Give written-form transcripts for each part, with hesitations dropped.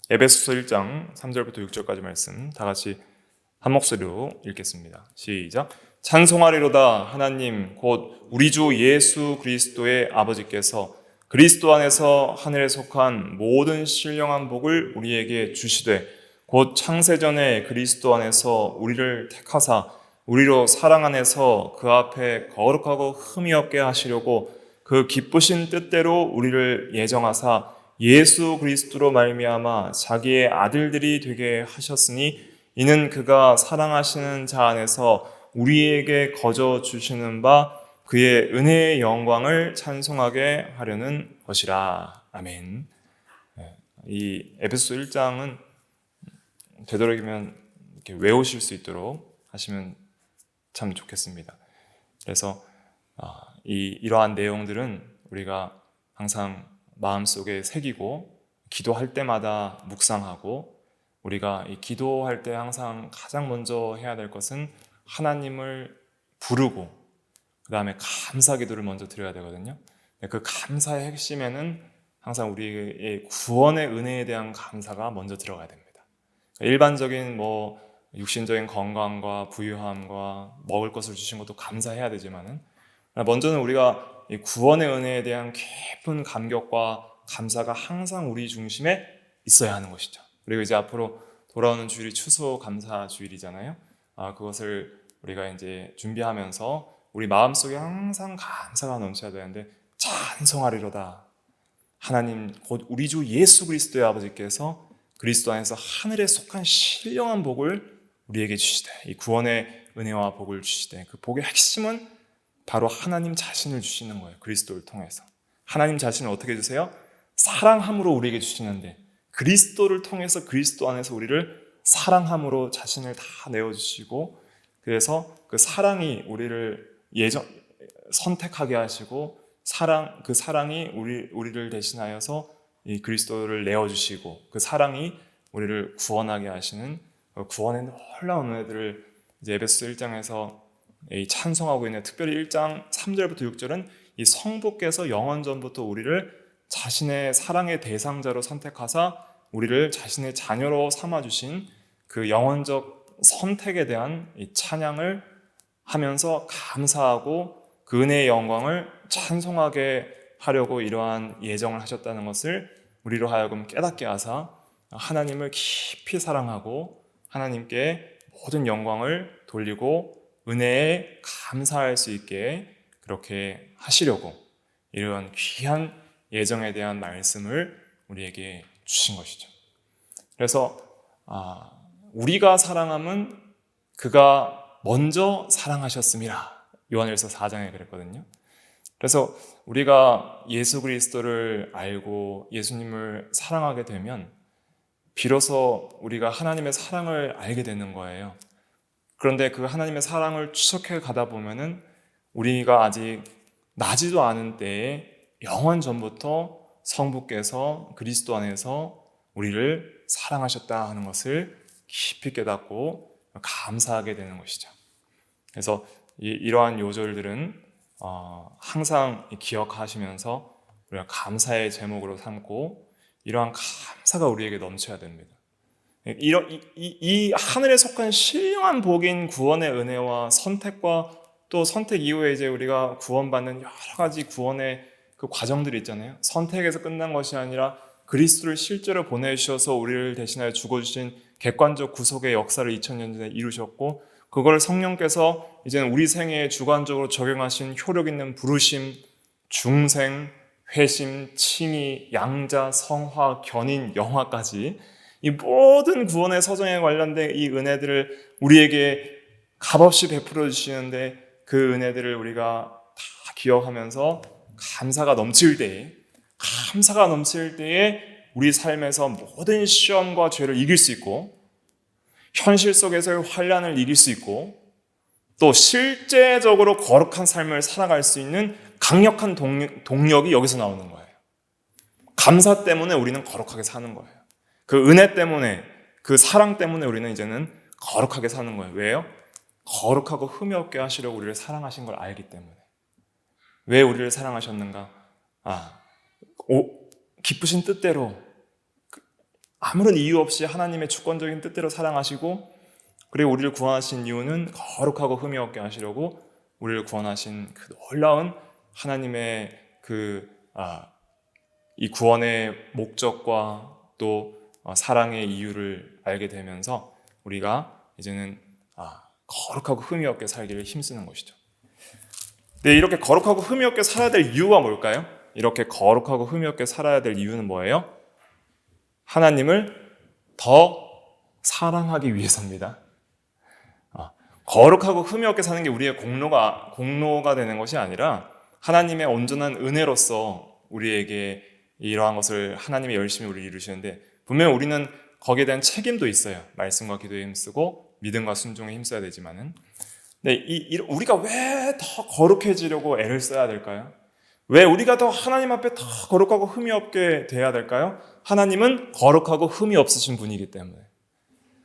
에베소서 1장 3절부터 6절까지 말씀 다 같이 한 목소리로 읽겠습니다. 시작. 찬송하리로다 하나님 곧 우리 주 예수 그리스도의 아버지께서 그리스도 안에서 하늘에 속한 모든 신령한 복을 우리에게 주시되 곧 창세전에 그리스도 안에서 우리를 택하사 우리로 사랑 안에서 그 앞에 거룩하고 흠이 없게 하시려고 그 기쁘신 뜻대로 우리를 예정하사 예수 그리스도로 말미암아 자기의 아들들이 되게 하셨으니 이는 그가 사랑하시는 자 안에서 우리에게 거저 주시는 바 그의 은혜의 영광을 찬송하게 하려는 것이라. 아멘. 이 에베소 1장은 되도록이면 이렇게 외우실 수 있도록 하시면 참 좋겠습니다. 그래서 이러한 내용들은 우리가 항상 마음속에 새기고 기도할 때마다 묵상하고 우리가 이 기도할 때 항상 가장 먼저 해야 될 것은 하나님을 부르고 그 다음에 감사 기도를 먼저 드려야 되거든요. 그 감사의 핵심에는 항상 우리의 구원의 은혜에 대한 감사가 먼저 들어가야 됩니다. 일반적인 육신적인 건강과 부유함과 먹을 것을 주신 것도 감사해야 되지만은 먼저는 우리가 이 구원의 은혜에 대한 깊은 감격과 감사가 항상 우리 중심에 있어야 하는 것이죠. 그리고 이제 앞으로 돌아오는 주일이 추수 감사 주일이잖아요. 그것을 우리가 이제 준비하면서 우리 마음속에 항상 감사가 넘쳐야 되는데 찬송하리로다. 하나님 곧 우리 주 예수 그리스도의 아버지께서 그리스도 안에서 하늘에 속한 신령한 복을 우리에게 주시되 이 구원의 은혜와 복을 주시되 그 복의 핵심은 바로 하나님 자신을 주시는 거예요. 그리스도를 통해서. 하나님 자신을 어떻게 주세요? 사랑함으로 우리에게 주시는데 그리스도를 통해서 그리스도 안에서 우리를 사랑함으로 자신을 다 내어주시고 그래서 그 사랑이 우리를 선택하게 하시고 그 사랑이 우리를 대신하여서 이 그리스도를 내어주시고 그 사랑이 우리를 구원하게 하시는 구원의 놀라운 은혜들을 이제 에베소 1장에서 찬송하고 있는 특별히 1장 3절부터 6절은 이 성부께서 영원전부터 우리를 자신의 사랑의 대상자로 선택하사 우리를 자신의 자녀로 삼아주신 그 영원적 선택에 대한 이 찬양을 하면서 감사하고 그 은혜의 영광을 찬송하게 하려고 이러한 예정을 하셨다는 것을 우리로 하여금 깨닫게 하사 하나님을 깊이 사랑하고 하나님께 모든 영광을 돌리고 은혜에 감사할 수 있게 그렇게 하시려고 이런 귀한 예정에 대한 말씀을 우리에게 주신 것이죠. 그래서 우리가 사랑함은 그가 먼저 사랑하셨음이라 요한일서 4장에 그랬거든요. 그래서 우리가 예수 그리스도를 알고 예수님을 사랑하게 되면 비로소 우리가 하나님의 사랑을 알게 되는 거예요. 그런데 그 하나님의 사랑을 추적해 가다 보면은 우리가 아직 나지도 않은 때에 영원 전부터 성부께서 그리스도 안에서 우리를 사랑하셨다 하는 것을 깊이 깨닫고 감사하게 되는 것이죠. 그래서 이러한 요절들은 항상 기억하시면서 우리가 감사의 제목으로 삼고 이러한 감사가 우리에게 넘쳐야 됩니다. 이 하늘에 속한 신령한 복인 구원의 은혜와 선택과 또 선택 이후에 이제 우리가 구원받는 여러 가지 구원의 그 과정들이 있잖아요. 선택에서 끝난 것이 아니라 그리스도를 실제로 보내주셔서 우리를 대신하여 죽어주신 객관적 구속의 역사를 2000년 전에 이루셨고 그걸 성령께서 이제는 우리 생애에 주관적으로 적용하신 효력 있는 부르심, 중생, 회심, 칭의, 양자, 성화, 견인, 영화까지 이 모든 구원의 서정에 관련된 이 은혜들을 우리에게 값없이 베풀어 주시는데 그 은혜들을 우리가 다 기억하면서 감사가 넘칠 때에 우리 삶에서 모든 시험과 죄를 이길 수 있고 현실 속에서의 환난을 이길 수 있고 또 실제적으로 거룩한 삶을 살아갈 수 있는 강력한 동력이 여기서 나오는 거예요. 감사 때문에 우리는 거룩하게 사는 거예요. 그 은혜 때문에 그 사랑 때문에 우리는 이제는 거룩하게 사는 거예요. 왜요? 거룩하고 흠이 없게 하시려고 우리를 사랑하신 걸 알기 때문에. 왜 우리를 사랑하셨는가? 기쁘신 뜻대로 아무런 이유 없이 하나님의 주권적인 뜻대로 사랑하시고, 그리고 우리를 구원하신 이유는 거룩하고 흠이 없게 하시려고 우리를 구원하신 그 놀라운 하나님의 이 구원의 목적과 또 사랑의 이유를 알게 되면서 우리가 이제는 거룩하고 흠이 없게 살기를 힘쓰는 것이죠. 네, 이렇게 거룩하고 흠이 없게 살아야 될 이유가 뭘까요? 이렇게 거룩하고 흠이 없게 살아야 될 이유는 뭐예요? 하나님을 더 사랑하기 위해서입니다. 거룩하고 흠이 없게 사는 게 우리의 공로가 되는 것이 아니라 하나님의 온전한 은혜로서 우리에게 이러한 것을 하나님이 열심히 우리를 이루시는데, 분명 우리는 거기에 대한 책임도 있어요. 말씀과 기도에 힘쓰고 믿음과 순종에 힘써야 되지만은, 네, 우리가 왜 더 거룩해지려고 애를 써야 될까요? 왜 우리가 더 하나님 앞에 더 거룩하고 흠이 없게 돼야 될까요? 하나님은 거룩하고 흠이 없으신 분이기 때문에.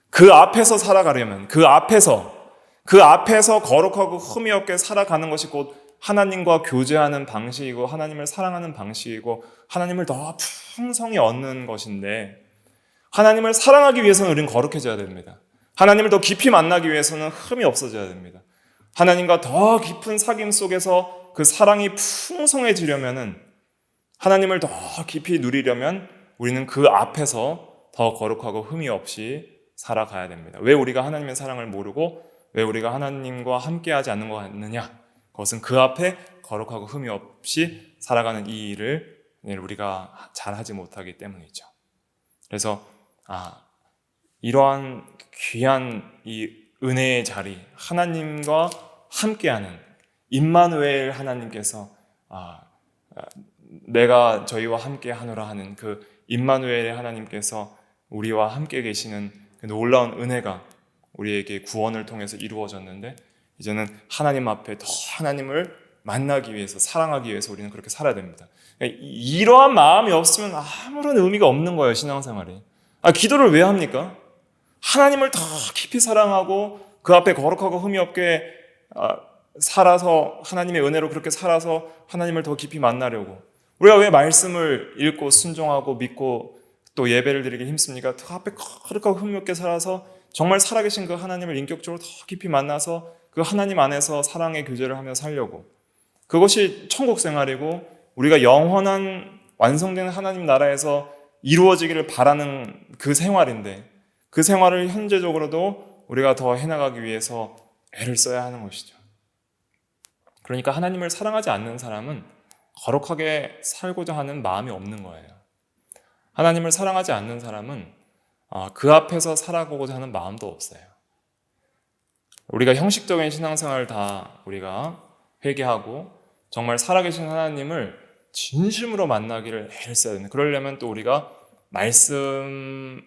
그 앞에서 살아가려면 그 앞에서 거룩하고 흠이 없게 살아가는 것이 곧 하나님과 교제하는 방식이고 하나님을 사랑하는 방식이고 하나님을 더 풍성히 얻는 것인데, 하나님을 사랑하기 위해서는 우리는 거룩해져야 됩니다. 하나님을 더 깊이 만나기 위해서는 흠이 없어져야 됩니다. 하나님과 더 깊은 사귐 속에서 그 사랑이 풍성해지려면은, 하나님을 더 깊이 누리려면 우리는 그 앞에서 더 거룩하고 흠이 없이 살아가야 됩니다. 왜 우리가 하나님의 사랑을 모르고 왜 우리가 하나님과 함께하지 않는 것 같느냐? 그것은 그 앞에 거룩하고 흠이 없이 살아가는 이 일을 우리가 잘하지 못하기 때문이죠. 그래서 이러한 귀한 이 은혜의 자리, 하나님과 함께하는 임마누엘 하나님께서 내가 저희와 함께하노라 하는 그 임마누엘의 하나님께서 우리와 함께 계시는 그 놀라운 은혜가 우리에게 구원을 통해서 이루어졌는데, 이제는 하나님 앞에 더 하나님을 만나기 위해서, 사랑하기 위해서 우리는 그렇게 살아야 됩니다. 이러한 마음이 없으면 아무런 의미가 없는 거예요, 신앙생활이. 기도를 왜 합니까? 하나님을 더 깊이 사랑하고 그 앞에 거룩하고 흠이 없게 살아서, 하나님의 은혜로 그렇게 살아서 하나님을 더 깊이 만나려고. 우리가 왜 말씀을 읽고 순종하고 믿고 또 예배를 드리기 힘씁니까? 그 앞에 거룩하고 흠이 없게 살아서 정말 살아계신 그 하나님을 인격적으로 더 깊이 만나서 그 하나님 안에서 사랑의 교제를 하며 살려고. 그것이 천국 생활이고 우리가 영원한 완성되는 하나님 나라에서 이루어지기를 바라는 그 생활인데, 그 생활을 현재적으로도 우리가 더 해나가기 위해서 애를 써야 하는 것이죠. 그러니까 하나님을 사랑하지 않는 사람은 거룩하게 살고자 하는 마음이 없는 거예요. 하나님을 사랑하지 않는 사람은 그 앞에서 살아가고자 하는 마음도 없어요. 우리가 형식적인 신앙생활을 다 우리가 회개하고 정말 살아계신 하나님을 진심으로 만나기를 애를 써야 되는, 그러려면 또 우리가 말씀을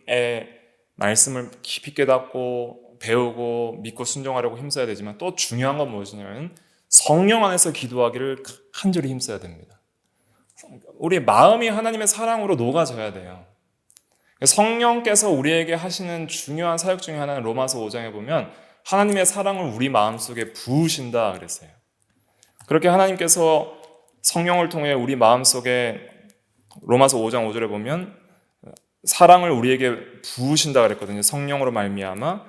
깊이 깨닫고 배우고 믿고 순종하려고 힘써야 되지만, 또 중요한 건 무엇이냐면 성령 안에서 기도하기를 간절히 힘써야 됩니다. 우리의 마음이 하나님의 사랑으로 녹아져야 돼요. 성령께서 우리에게 하시는 중요한 사역 중에 하나는 로마서 5장에 보면 하나님의 사랑을 우리 마음속에 부으신다 그랬어요. 그렇게 하나님께서 성령을 통해 우리 마음속에, 로마서 5장 5절에 보면 사랑을 우리에게 부으신다 그랬거든요. 성령으로 말미암아.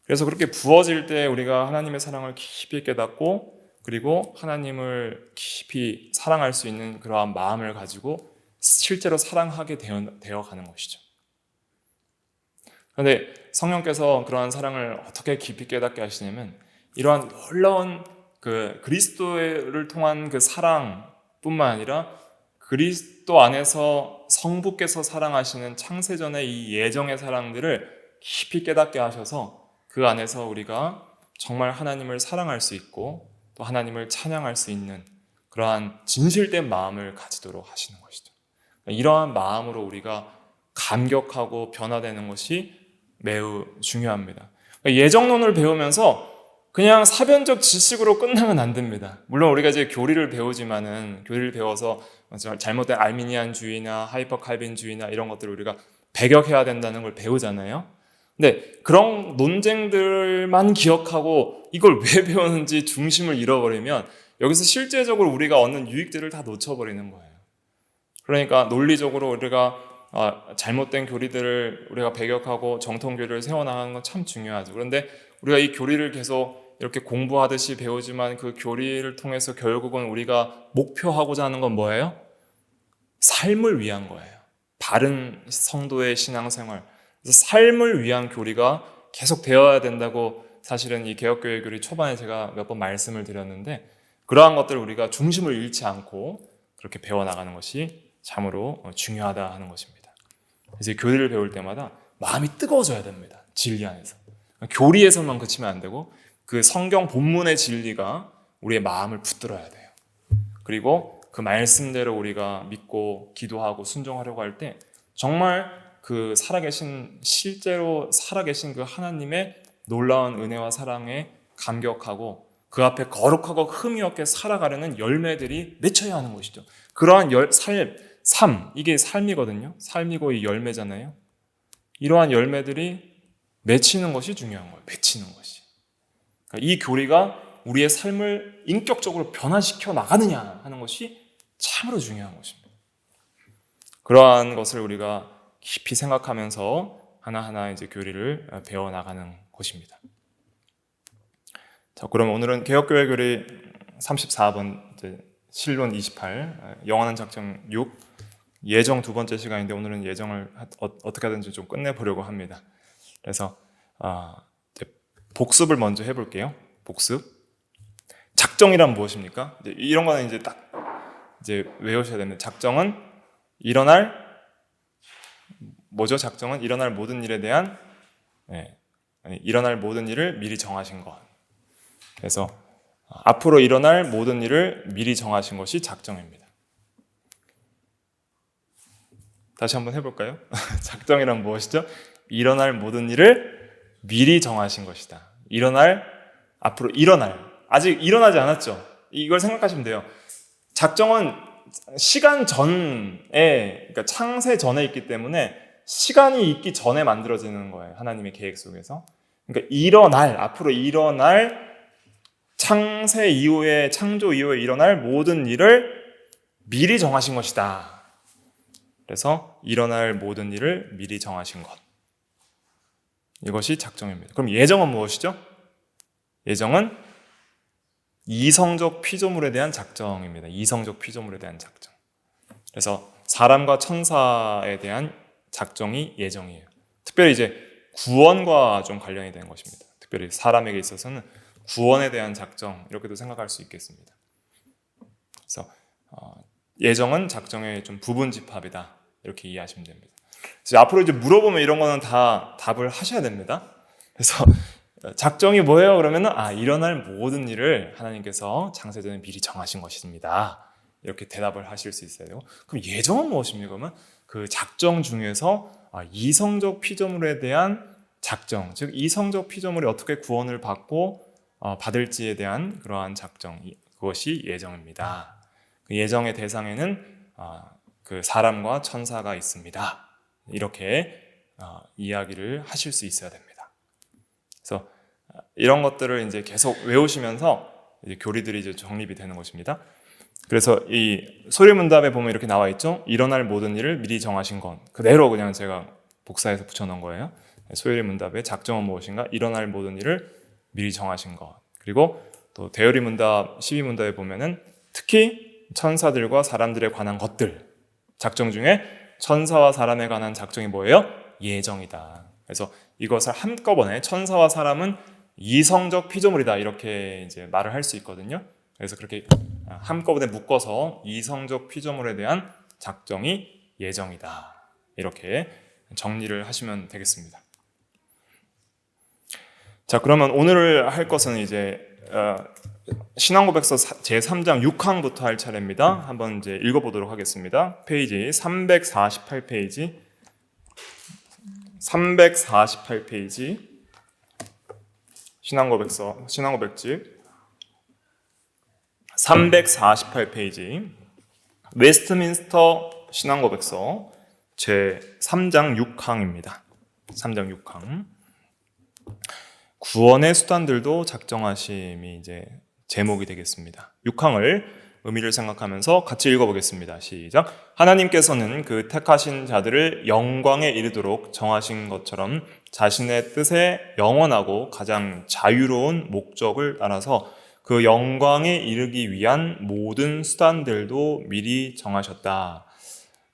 그래서 그렇게 부어질 때 우리가 하나님의 사랑을 깊이 깨닫고, 그리고 하나님을 깊이 사랑할 수 있는 그러한 마음을 가지고 실제로 사랑하게 되어가는 것이죠. 그런데 성령께서 그러한 사랑을 어떻게 깊이 깨닫게 하시냐면, 이러한 놀라운 그 그리스도를 통한 그 사랑뿐만 아니라 그리스도 안에서 성부께서 사랑하시는 창세전의 이 예정의 사랑들을 깊이 깨닫게 하셔서 그 안에서 우리가 정말 하나님을 사랑할 수 있고 또 하나님을 찬양할 수 있는 그러한 진실된 마음을 가지도록 하시는 것이죠. 이러한 마음으로 우리가 감격하고 변화되는 것이 매우 중요합니다. 예정론을 배우면서 그냥 사변적 지식으로 끝나면 안 됩니다. 물론 우리가 이제 교리를 배우지만은, 교리를 배워서 잘못된 알미니안주의나 하이퍼 칼빈주의나 이런 것들을 우리가 배격해야 된다는 걸 배우잖아요. 근데 그런 논쟁들만 기억하고 이걸 왜 배우는지 중심을 잃어버리면 여기서 실제적으로 우리가 얻는 유익들을 다 놓쳐버리는 거예요. 그러니까 논리적으로 우리가 잘못된 교리들을 우리가 배격하고 정통 교리를 세워나가는 건 참 중요하죠. 그런데 우리가 이 교리를 계속 이렇게 공부하듯이 배우지만 그 교리를 통해서 결국은 우리가 목표하고자 하는 건 뭐예요? 삶을 위한 거예요. 바른 성도의 신앙생활, 그래서 삶을 위한 교리가 계속 되어야 된다고 사실은 이 개혁교회 교리 초반에 제가 몇 번 말씀을 드렸는데, 그러한 것들을 우리가 중심을 잃지 않고 그렇게 배워나가는 것이 참으로 중요하다 하는 것입니다. 그래서 교리를 배울 때마다 마음이 뜨거워져야 됩니다. 진리 안에서. 교리에서만 그치면 안 되고 그 성경 본문의 진리가 우리의 마음을 붙들어야 돼요. 그리고 그 말씀대로 우리가 믿고 기도하고 순종하려고 할 때 정말 그 실제로 살아계신 그 하나님의 놀라운 은혜와 사랑에 감격하고 그 앞에 거룩하고 흠이 없게 살아가려는 열매들이 맺혀야 하는 것이죠. 그러한 이게 삶이거든요. 삶이고 이 열매잖아요. 이러한 열매들이 맺히는 것이 중요한 거예요. 맺히는 것이. 그러니까 이 교리가 우리의 삶을 인격적으로 변화시켜 나가느냐 하는 것이 참으로 중요한 것입니다. 그러한 것을 우리가 깊이 생각하면서 하나하나 이제 교리를 배워 나가는 것입니다. 자, 그럼 오늘은 개혁교회 교리 34번, 이제 실론 28, 영원한 작정 6, 예정 두 번째 시간인데 오늘은 예정을 어떻게 하든지 좀 끝내보려고 합니다. 그래서 이제 복습을 먼저 해볼게요. 복습. 작정이란 무엇입니까? 이런 거는 이제 외우셔야 됩니다. 작정은 작정은 일어날 모든 일에 대한 일어날 모든 일을 미리 정하신 것. 그래서 앞으로 일어날 모든 일을 미리 정하신 것이 작정입니다. 다시 한번 해볼까요? 작정이란 무엇이죠? 일어날 모든 일을 미리 정하신 것이다. 앞으로 일어날, 아직 일어나지 않았죠? 이걸 생각하시면 돼요. 작정은 시간 전에, 그러니까 창세 전에 있기 때문에 시간이 있기 전에 만들어지는 거예요. 하나님의 계획 속에서. 그러니까 앞으로 일어날 창조 이후에 일어날 모든 일을 미리 정하신 것이다. 그래서 일어날 모든 일을 미리 정하신 것. 이것이 작정입니다. 그럼 예정은 무엇이죠? 예정은 이성적 피조물에 대한 작정입니다. 이성적 피조물에 대한 작정. 그래서 사람과 천사에 대한 작정이 예정이에요. 특별히 이제 구원과 좀 관련이 되는 것입니다. 특별히 사람에게 있어서는 구원에 대한 작정, 이렇게도 생각할 수 있겠습니다. 그래서 예정은 작정의 좀 부분집합이다, 이렇게 이해하시면 됩니다. 그래서 앞으로 이제 물어보면 이런 거는 다 답을 하셔야 됩니다. 그래서 작정이 뭐예요? 그러면은 일어날 모든 일을 하나님께서 창세전에 미리 정하신 것입니다. 이렇게 대답을 하실 수 있어야 되고, 그럼 예정은 무엇입니까? 그러면 그 작정 중에서 이성적 피조물에 대한 작정, 즉 이성적 피조물이 어떻게 구원을 받고 받을지에 대한 그러한 작정, 그것이 예정입니다. 그 예정의 대상에는 그 사람과 천사가 있습니다. 이렇게 이야기를 하실 수 있어야 됩니다. 그래서 이런 것들을 이제 계속 외우시면서 이제 교리들이 이제 정립이 되는 것입니다. 그래서 이 소리문답에 보면 이렇게 나와 있죠. 일어날 모든 일을 미리 정하신 것. 그대로 그냥 제가 복사해서 붙여놓은 거예요. 소리문답의 작정은 무엇인가? 일어날 모든 일을 미리 정하신 것. 그리고 또 대열이문답 12문답에 보면은 특히 천사들과 사람들에 관한 것들, 작정 중에 천사와 사람에 관한 작정이 뭐예요? 예정이다. 그래서 이것을 한꺼번에 천사와 사람은 이성적 피조물이다, 이렇게 이제 말을 할 수 있거든요. 그래서 그렇게 한꺼번에 묶어서 이성적 피조물에 대한 작정이 예정이다, 이렇게 정리를 하시면 되겠습니다. 자, 그러면 오늘 할 것은 이제 신앙고백서 제3장 6항부터 할 차례입니다. 한번 이제 읽어보도록 하겠습니다. 페이지 348페이지 348페이지 신앙고백집 348페이지 웨스트민스터 신앙고백서 제3장 6항입니다. 3장 6항. 구원의 수단들도 작정하심이 이제 제목이 되겠습니다. 6항을 의미를 생각하면서 같이 읽어보겠습니다. 시작. 하나님께서는 그 택하신 자들을 영광에 이르도록 정하신 것처럼 자신의 뜻에 영원하고 가장 자유로운 목적을 따라서 그 영광에 이르기 위한 모든 수단들도 미리 정하셨다.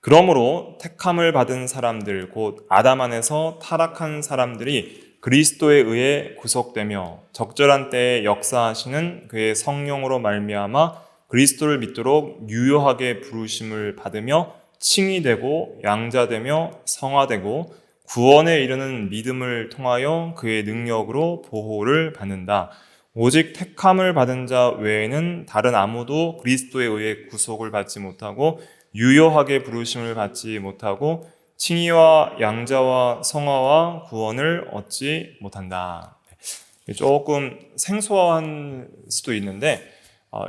그러므로 택함을 받은 사람들, 곧 아담 안에서 타락한 사람들이 그리스도에 의해 구속되며 적절한 때에 역사하시는 그의 성령으로 말미암아 그리스도를 믿도록 유효하게 부르심을 받으며 칭의되고 양자되며 성화되고 구원에 이르는 믿음을 통하여 그의 능력으로 보호를 받는다. 오직 택함을 받은 자 외에는 다른 아무도 그리스도에 의해 구속을 받지 못하고 유효하게 부르심을 받지 못하고 칭의와 양자와 성화와 구원을 얻지 못한다. 조금 생소한 수도 있는데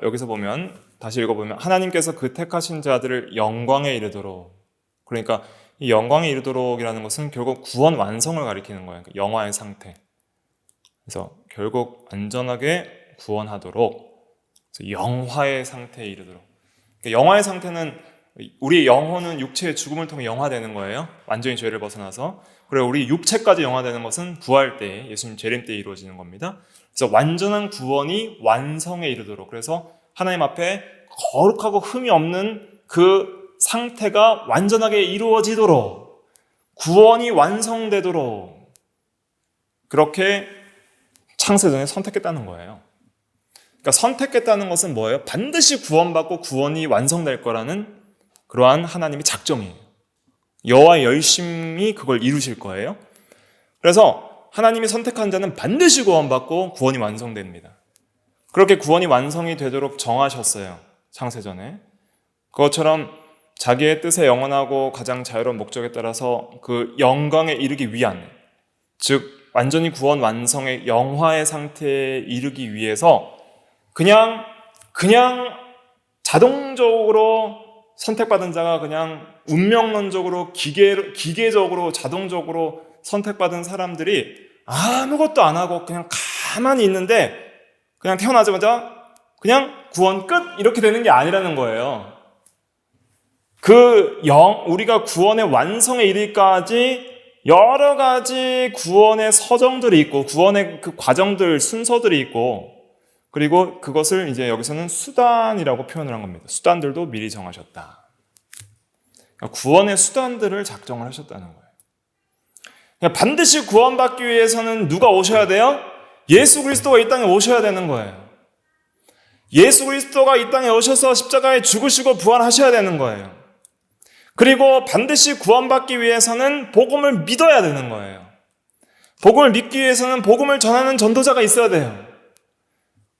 여기서 보면 다시 읽어보면 하나님께서 그 택하신 자들을 영광에 이르도록, 그러니까 이 영광에 이르도록이라는 것은 결국 구원 완성을 가리키는 거예요. 그러니까 영화의 상태. 그래서 결국 안전하게 구원하도록, 그래서 영화의 상태에 이르도록. 그러니까 영화의 상태는 우리의 영혼은 육체의 죽음을 통해 영화되는 거예요. 완전히 죄를 벗어나서. 그리고 우리 육체까지 영화되는 것은 부활 때, 예수님 재림 때 이루어지는 겁니다. 그래서 완전한 구원이 완성에 이르도록, 그래서 하나님 앞에 거룩하고 흠이 없는 그 상태가 완전하게 이루어지도록, 구원이 완성되도록 그렇게 창세전에 선택했다는 거예요. 그러니까 선택했다는 것은 뭐예요? 반드시 구원받고 구원이 완성될 거라는 그러한 하나님의 작정이에요. 여호와 열심히 그걸 이루실 거예요. 그래서 하나님이 선택한 자는 반드시 구원받고 구원이 완성됩니다. 그렇게 구원이 완성이 되도록 정하셨어요. 창세전에. 그것처럼 자기의 뜻에 영원하고 가장 자유로운 목적에 따라서 그 영광에 이르기 위한, 즉 완전히 구원 완성의 영화의 상태에 이르기 위해서 그냥 자동적으로 선택받은 자가 그냥 운명론적으로 기계적으로 자동적으로 선택받은 사람들이 아무것도 안 하고 그냥 가만히 있는데 그냥 태어나자마자 그냥 구원 끝 이렇게 되는 게 아니라는 거예요. 우리가 구원의 완성에 이르기까지 여러 가지 구원의 서정들이 있고 구원의 그 과정들, 순서들이 있고, 그리고 그것을 이제 여기서는 수단이라고 표현을 한 겁니다. 수단들도 미리 정하셨다. 그러니까 구원의 수단들을 작정을 하셨다는 거예요. 그러니까 반드시 구원받기 위해서는 누가 오셔야 돼요? 예수 그리스도가 이 땅에 오셔야 되는 거예요. 예수 그리스도가 이 땅에 오셔서 십자가에 죽으시고 부활하셔야 되는 거예요. 그리고 반드시 구원받기 위해서는 복음을 믿어야 되는 거예요. 복음을 믿기 위해서는 복음을 전하는 전도자가 있어야 돼요.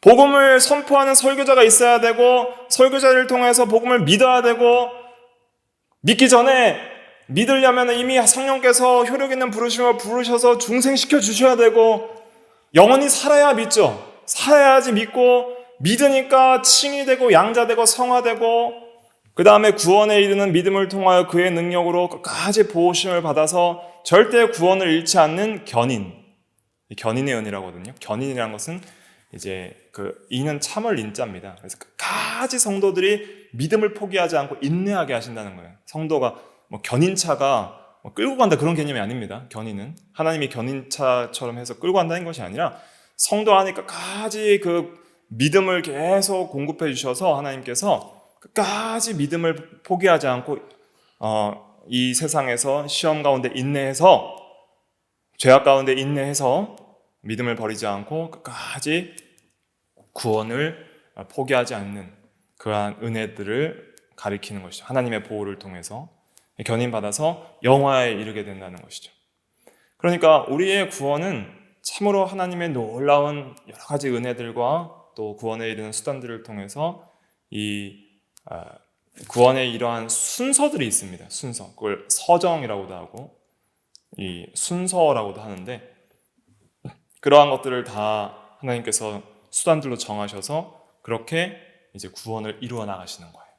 복음을 선포하는 설교자가 있어야 되고, 설교자를 통해서 복음을 믿어야 되고, 믿기 전에 믿으려면 이미 성령께서 효력 있는 부르심을 부르셔서 중생시켜 주셔야 되고, 영원히 살아야 믿죠. 살아야지 믿고, 믿으니까 칭이 되고 양자되고 성화되고, 그 다음에 구원에 이르는 믿음을 통하여 그의 능력으로 끝까지 보호심을 받아서 절대 구원을 잃지 않는 견인. 견인의 은이라거든요. 견인이라는 것은 이제 이는 참을 인자입니다. 그래서 끝까지 성도들이 믿음을 포기하지 않고 인내하게 하신다는 거예요. 성도가 견인차가 끌고 간다 그런 개념이 아닙니다. 견인은 하나님이 견인차처럼 해서 끌고 간다는 것이 아니라 성도 안에 끝까지 그 믿음을 계속 공급해 주셔서 하나님께서 끝까지 믿음을 포기하지 않고 이 세상에서 시험 가운데 인내해서, 죄악 가운데 인내해서 믿음을 버리지 않고 끝까지 구원을 포기하지 않는 그러한 은혜들을 가리키는 것이죠. 하나님의 보호를 통해서 견인받아서 영화에 이르게 된다는 것이죠. 그러니까 우리의 구원은 참으로 하나님의 놀라운 여러 가지 은혜들과 또 구원에 이르는 수단들을 통해서 이 구원에 이러한 순서들이 있습니다. 순서. 그걸 서정이라고도 하고 이 순서라고도 하는데, 그러한 것들을 다 하나님께서 수단들로 정하셔서 그렇게 이제 구원을 이루어 나가시는 거예요.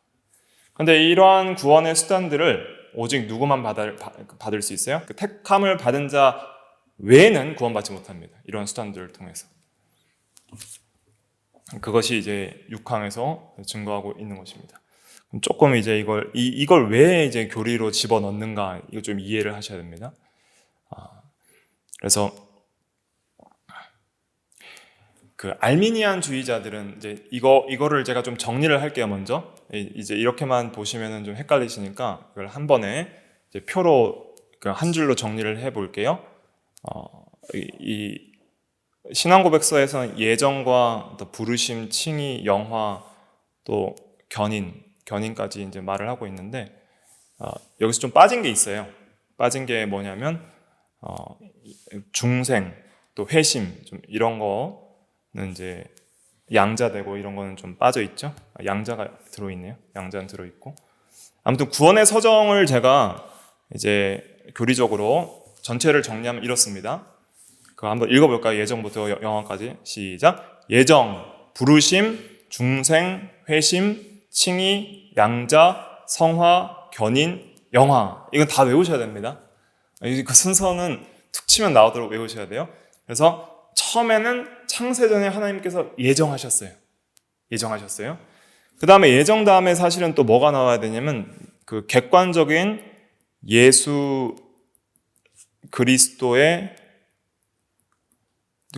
그런데 이러한 구원의 수단들을 오직 누구만 받을 수 있어요? 그 택함을 받은 자 외에는 구원받지 못합니다. 이러한 수단들을 통해서. 그것이 이제 6항에서 증거하고 있는 것입니다. 조금 이제 이걸 왜 이제 교리로 집어넣는가, 이거 좀 이해를 하셔야 됩니다. 그래서 그 알미니안 주의자들은 이제 이거를 제가 좀 정리를 할게요. 먼저 이제 이렇게만 보시면은 좀 헷갈리시니까 이걸 한 번에 이제 표로 한 줄로 정리를 해볼게요. 이 신앙고백서에서는 예정과 또 부르심, 칭의, 영화, 또 견인까지 이제 말을 하고 있는데, 여기서 좀 빠진 게 있어요. 빠진 게 뭐냐면 중생, 또 회심, 좀 이런 거는 이제 양자되고 이런 거는 좀 빠져 있죠. 양자가 들어있네요. 양자는 들어있고. 아무튼 구원의 서정을 제가 이제 교리적으로 전체를 정리하면 이렇습니다. 그거 한번 읽어볼까요? 예정부터 영화까지. 시작. 예정, 부르심, 중생, 회심, 칭의, 양자, 성화, 견인, 영화. 이건 다 외우셔야 됩니다. 그 순서는 툭 치면 나오도록 외우셔야 돼요. 그래서 처음에는 창세전에 하나님께서 예정하셨어요. 그 다음에 예정 다음에 사실은 또 뭐가 나와야 되냐면 그 객관적인 예수 그리스도의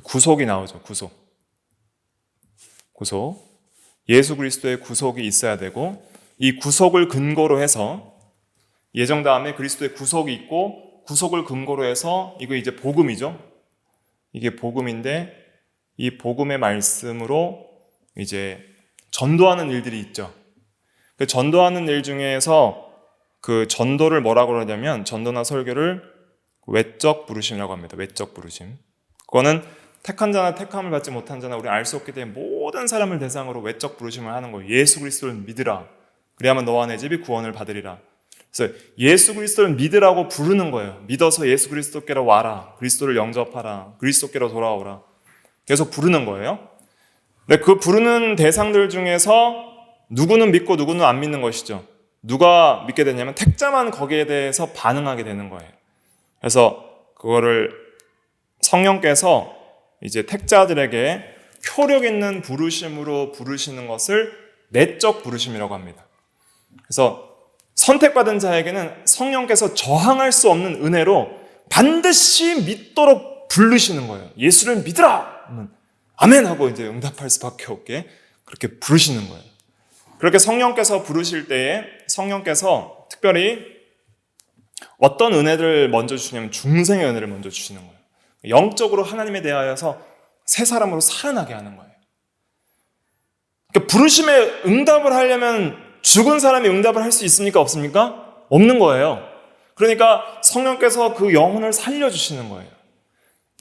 구속이 나오죠. 구속. 예수 그리스도의 구속이 있어야 되고, 이 구속을 근거로 해서 예정 다음에 그리스도의 구속이 있고, 구속을 근거로 해서 이거 이제 복음이죠. 이게 복음인데, 이 복음의 말씀으로 이제 전도하는 일들이 있죠. 그 전도하는 일 중에서 그 전도를 뭐라고 그러냐면, 전도나 설교를 외적 부르심이라고 합니다. 외적 부르심. 그거는 택한 자나 택함을 받지 못한 자나 우리 알 수 없기 때문에 모든 사람을 대상으로 외적 부르심을 하는 거예요. 예수 그리스도를 믿으라. 그리하면 너와 내 집이 구원을 받으리라. 그래서 예수 그리스도를 믿으라고 부르는 거예요. 믿어서 예수 그리스도께로 와라. 그리스도를 영접하라. 그리스도께로 돌아오라. 계속 부르는 거예요. 근데 그 부르는 대상들 중에서 누구는 믿고 누구는 안 믿는 것이죠. 누가 믿게 되냐면 택자만 거기에 대해서 반응하게 되는 거예요. 그래서 그거를 성령께서 이제 택자들에게 효력 있는 부르심으로 부르시는 것을 내적 부르심이라고 합니다. 그래서 선택받은 자에게는 성령께서 저항할 수 없는 은혜로 반드시 믿도록 부르시는 거예요. 예수를 믿으라! 아멘! 하고 이제 응답할 수밖에 없게 그렇게 부르시는 거예요. 그렇게 성령께서 부르실 때에 성령께서 특별히 어떤 은혜를 먼저 주시냐면 중생의 은혜를 먼저 주시는 거예요. 영적으로 하나님에 대하여서 새 사람으로 살아나게 하는 거예요. 그러니까 부르심에 응답을 하려면 죽은 사람이 응답을 할 수 있습니까? 없습니까? 없는 거예요. 그러니까 성령께서 그 영혼을 살려주시는 거예요.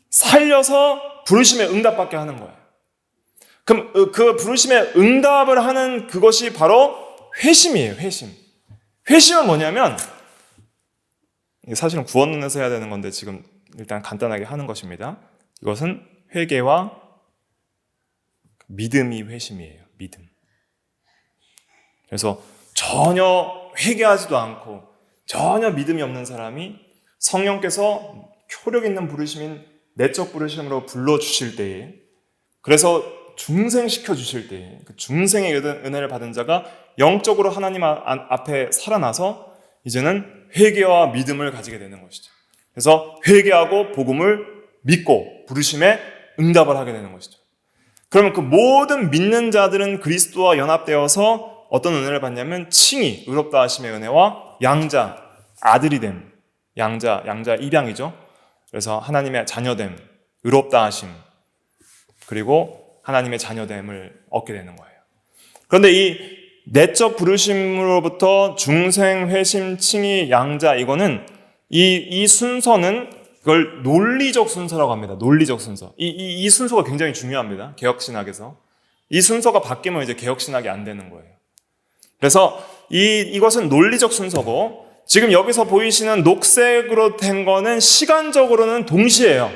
살려서 부르심에 응답받게 하는 거예요. 그럼 그 부르심에 응답을 하는 그것이 바로 회심이에요. 회심은 뭐냐면 사실은 구원론에서 해야 되는 건데 지금 일단 간단하게 하는 것입니다. 이것은 회개와 믿음이 회심이에요. 믿음. 그래서 전혀 회개하지도 않고 전혀 믿음이 없는 사람이 성령께서 효력 있는 부르심인 내적 부르심으로 불러주실 때에, 그래서 중생시켜 주실 때에 그 중생의 은혜를 받은 자가 영적으로 하나님 앞에 살아나서 이제는 회개와 믿음을 가지게 되는 것이죠. 그래서 회개하고 복음을 믿고 부르심에 응답을 하게 되는 것이죠. 그러면 그 모든 믿는 자들은 그리스도와 연합되어서 어떤 은혜를 받냐면 칭의, 의롭다 하심의 은혜와 양자, 아들이 됨, 양자 입양이죠. 그래서 하나님의 자녀됨, 의롭다 하심, 그리고 하나님의 자녀됨을 얻게 되는 거예요. 그런데 이 내적 부르심으로부터 중생, 회심, 칭의, 양자, 이거는 이 순서는 그걸 논리적 순서라고 합니다. 논리적 순서. 이 순서가 굉장히 중요합니다. 개혁신학에서. 이 순서가 바뀌면 이제 개혁신학이 안 되는 거예요. 그래서 이것은 논리적 순서고, 지금 여기서 보이시는 녹색으로 된 거는 시간적으로는 동시에요.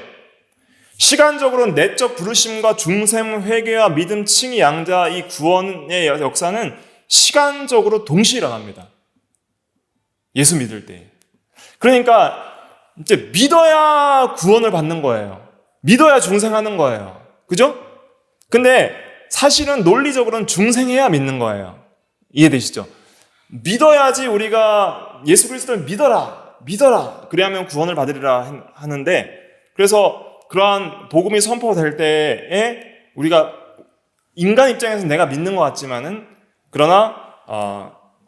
시간적으로는 내적 부르심과 중생, 회개와 믿음, 칭의, 양자, 이 구원의 역사는 시간적으로 동시에 일어납니다. 예수 믿을 때. 그러니까 이제 믿어야 구원을 받는 거예요. 믿어야 중생하는 거예요. 그죠? 근데 사실은 논리적으로는 중생해야 믿는 거예요. 이해되시죠? 믿어야지 우리가 예수 그리스도를 믿어라. 그래야면 구원을 받으리라 하는데, 그래서 그러한 복음이 선포될 때에 우리가 인간 입장에서 내가 믿는 것 같지만은, 그러나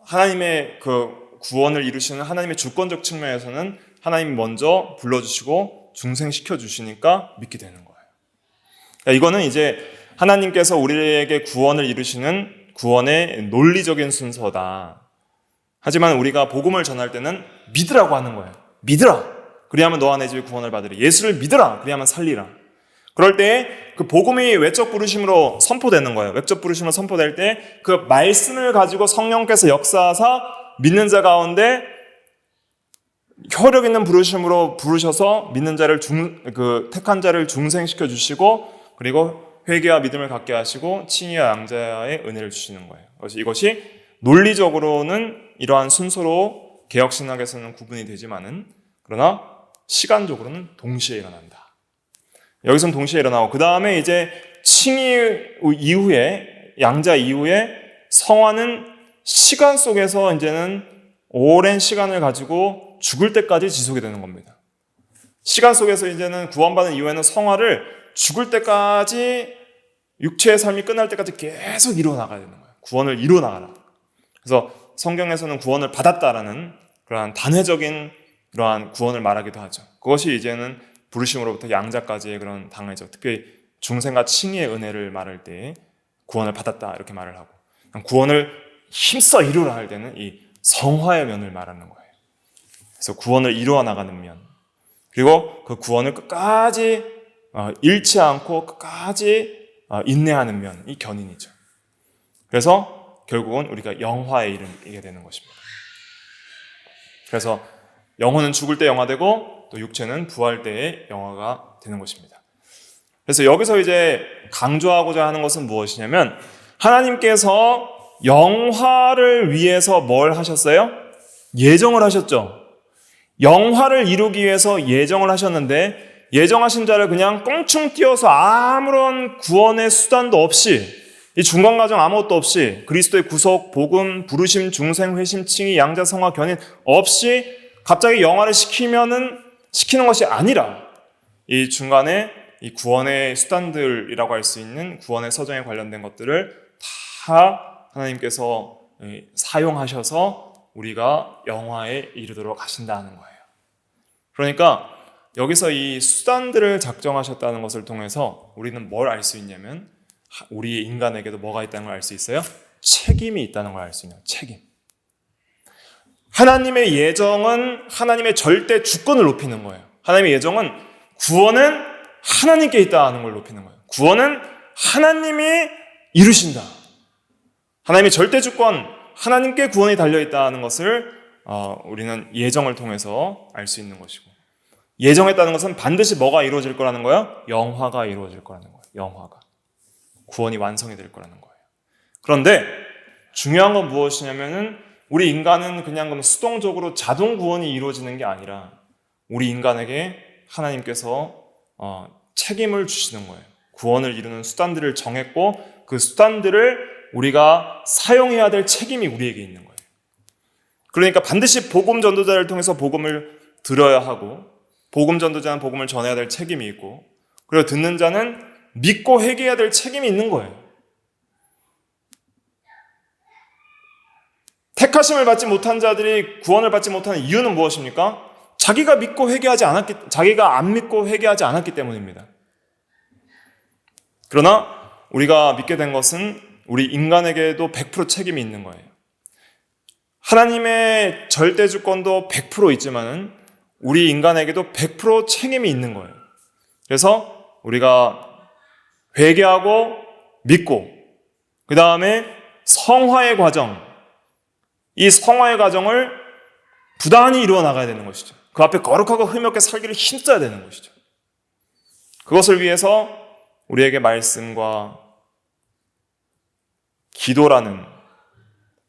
하나님의 그 구원을 이루시는 하나님의 주권적 측면에서는 하나님이 먼저 불러주시고 중생시켜 주시니까 믿게 되는 거예요. 그러니까 이거는 이제 하나님께서 우리에게 구원을 이루시는 구원의 논리적인 순서다. 하지만 우리가 복음을 전할 때는 믿으라고 하는 거예요. 믿으라. 그리하면 너와 내 집이 구원을 받으리. 예수를 믿으라. 그리하면 살리라. 그럴 때 그 복음이 외적 부르심으로 선포되는 거예요. 외적 부르심으로 선포될 때 그 말씀을 가지고 성령께서 역사하사 믿는 자 가운데 효력 있는 부르심으로 부르셔서 믿는 자를 택한 자를 중생시켜 주시고, 그리고 회개와 믿음을 갖게 하시고 칭의와 양자의 은혜를 주시는 거예요. 이것이 논리적으로는 이러한 순서로 개혁신학에서는 구분이 되지만은, 그러나 시간적으로는 동시에 일어난다. 여기서는 동시에 일어나고, 그 다음에 이제 칭의 이후에, 양자 이후에 성화는 시간 속에서 이제는 오랜 시간을 가지고 죽을 때까지 지속이 되는 겁니다. 시간 속에서 이제는 구원받은 이후에는 성화를 죽을 때까지, 육체의 삶이 끝날 때까지 계속 이루어나가야 되는 거예요. 구원을 이루어나가라. 그래서 성경에서는 구원을 받았다라는 그러한 단회적인 그러한 구원을 말하기도 하죠. 그것이 이제는 부르심으로부터 양자까지의 그런 당회죠. 특히 중생과 칭의의 은혜를 말할 때 구원을 받았다 이렇게 말을 하고, 구원을 힘써 이루라 할 때는 이 성화의 면을 말하는 거예요. 그래서 구원을 이루어 나가는 면, 그리고 그 구원을 끝까지 잃지 않고 끝까지 인내하는 면, 이 견인이죠. 그래서 결국은 우리가 영화에 이르게 되는 것입니다. 그래서 영혼은 죽을 때 영화되고 또 육체는 부활 때의 영화가 되는 것입니다. 그래서 여기서 이제 강조하고자 하는 것은 무엇이냐면, 하나님께서 영화를 위해서 뭘 하셨어요? 예정을 하셨죠. 영화를 이루기 위해서 예정을 하셨는데, 예정하신 자를 그냥 껑충 띄워서 아무런 구원의 수단도 없이, 이 중간 과정 아무것도 없이, 그리스도의 구속, 복음, 부르심, 중생, 회심, 칭의, 양자, 성화, 견인 없이 갑자기 영화를 시키는 것이 아니라, 이 중간에 이 구원의 수단들이라고 할 수 있는 구원의 서정에 관련된 것들을 다 하나님께서 사용하셔서 우리가 영화에 이르도록 하신다는 거예요. 그러니까 여기서 이 수단들을 작정하셨다는 것을 통해서 우리는 뭘 알 수 있냐면, 우리 인간에게도 뭐가 있다는 걸 알 수 있어요? 책임이 있다는 걸 알 수 있는 책임. 하나님의 예정은 하나님의 절대 주권을 높이는 거예요. 하나님의 예정은 구원은 하나님께 있다는 걸 높이는 거예요. 구원은 하나님이 이루신다. 하나님의 절대 주권, 하나님께 구원이 달려있다는 것을 우리는 예정을 통해서 알 수 있는 것이고, 예정했다는 것은 반드시 뭐가 이루어질 거라는 거예요? 영화가 이루어질 거라는 거예요. 영화가. 구원이 완성이 될 거라는 거예요. 그런데 중요한 건 무엇이냐면은, 우리 인간은 그냥 수동적으로 자동 구원이 이루어지는 게 아니라 우리 인간에게 하나님께서 책임을 주시는 거예요. 구원을 이루는 수단들을 정했고 그 수단들을 우리가 사용해야 될 책임이 우리에게 있는 거예요. 그러니까 반드시 복음 전도자를 통해서 복음을 들어야 하고, 복음 전도자는 복음을 전해야 될 책임이 있고, 그리고 듣는 자는 믿고 회개해야 될 책임이 있는 거예요. 택하심을 받지 못한 자들이 구원을 받지 못하는 이유는 무엇입니까? 자기가 안 믿고 회개하지 않았기 때문입니다. 그러나 우리가 믿게 된 것은 우리 인간에게도 100% 책임이 있는 거예요. 하나님의 절대 주권도 100% 있지만은 우리 인간에게도 100% 책임이 있는 거예요. 그래서 우리가 회개하고 믿고, 그 다음에 성화의 과정, 이 성화의 과정을 부단히 이루어 나가야 되는 것이죠. 그 앞에 거룩하고 흠없게 살기를 힘써야 되는 것이죠. 그것을 위해서 우리에게 말씀과 기도라는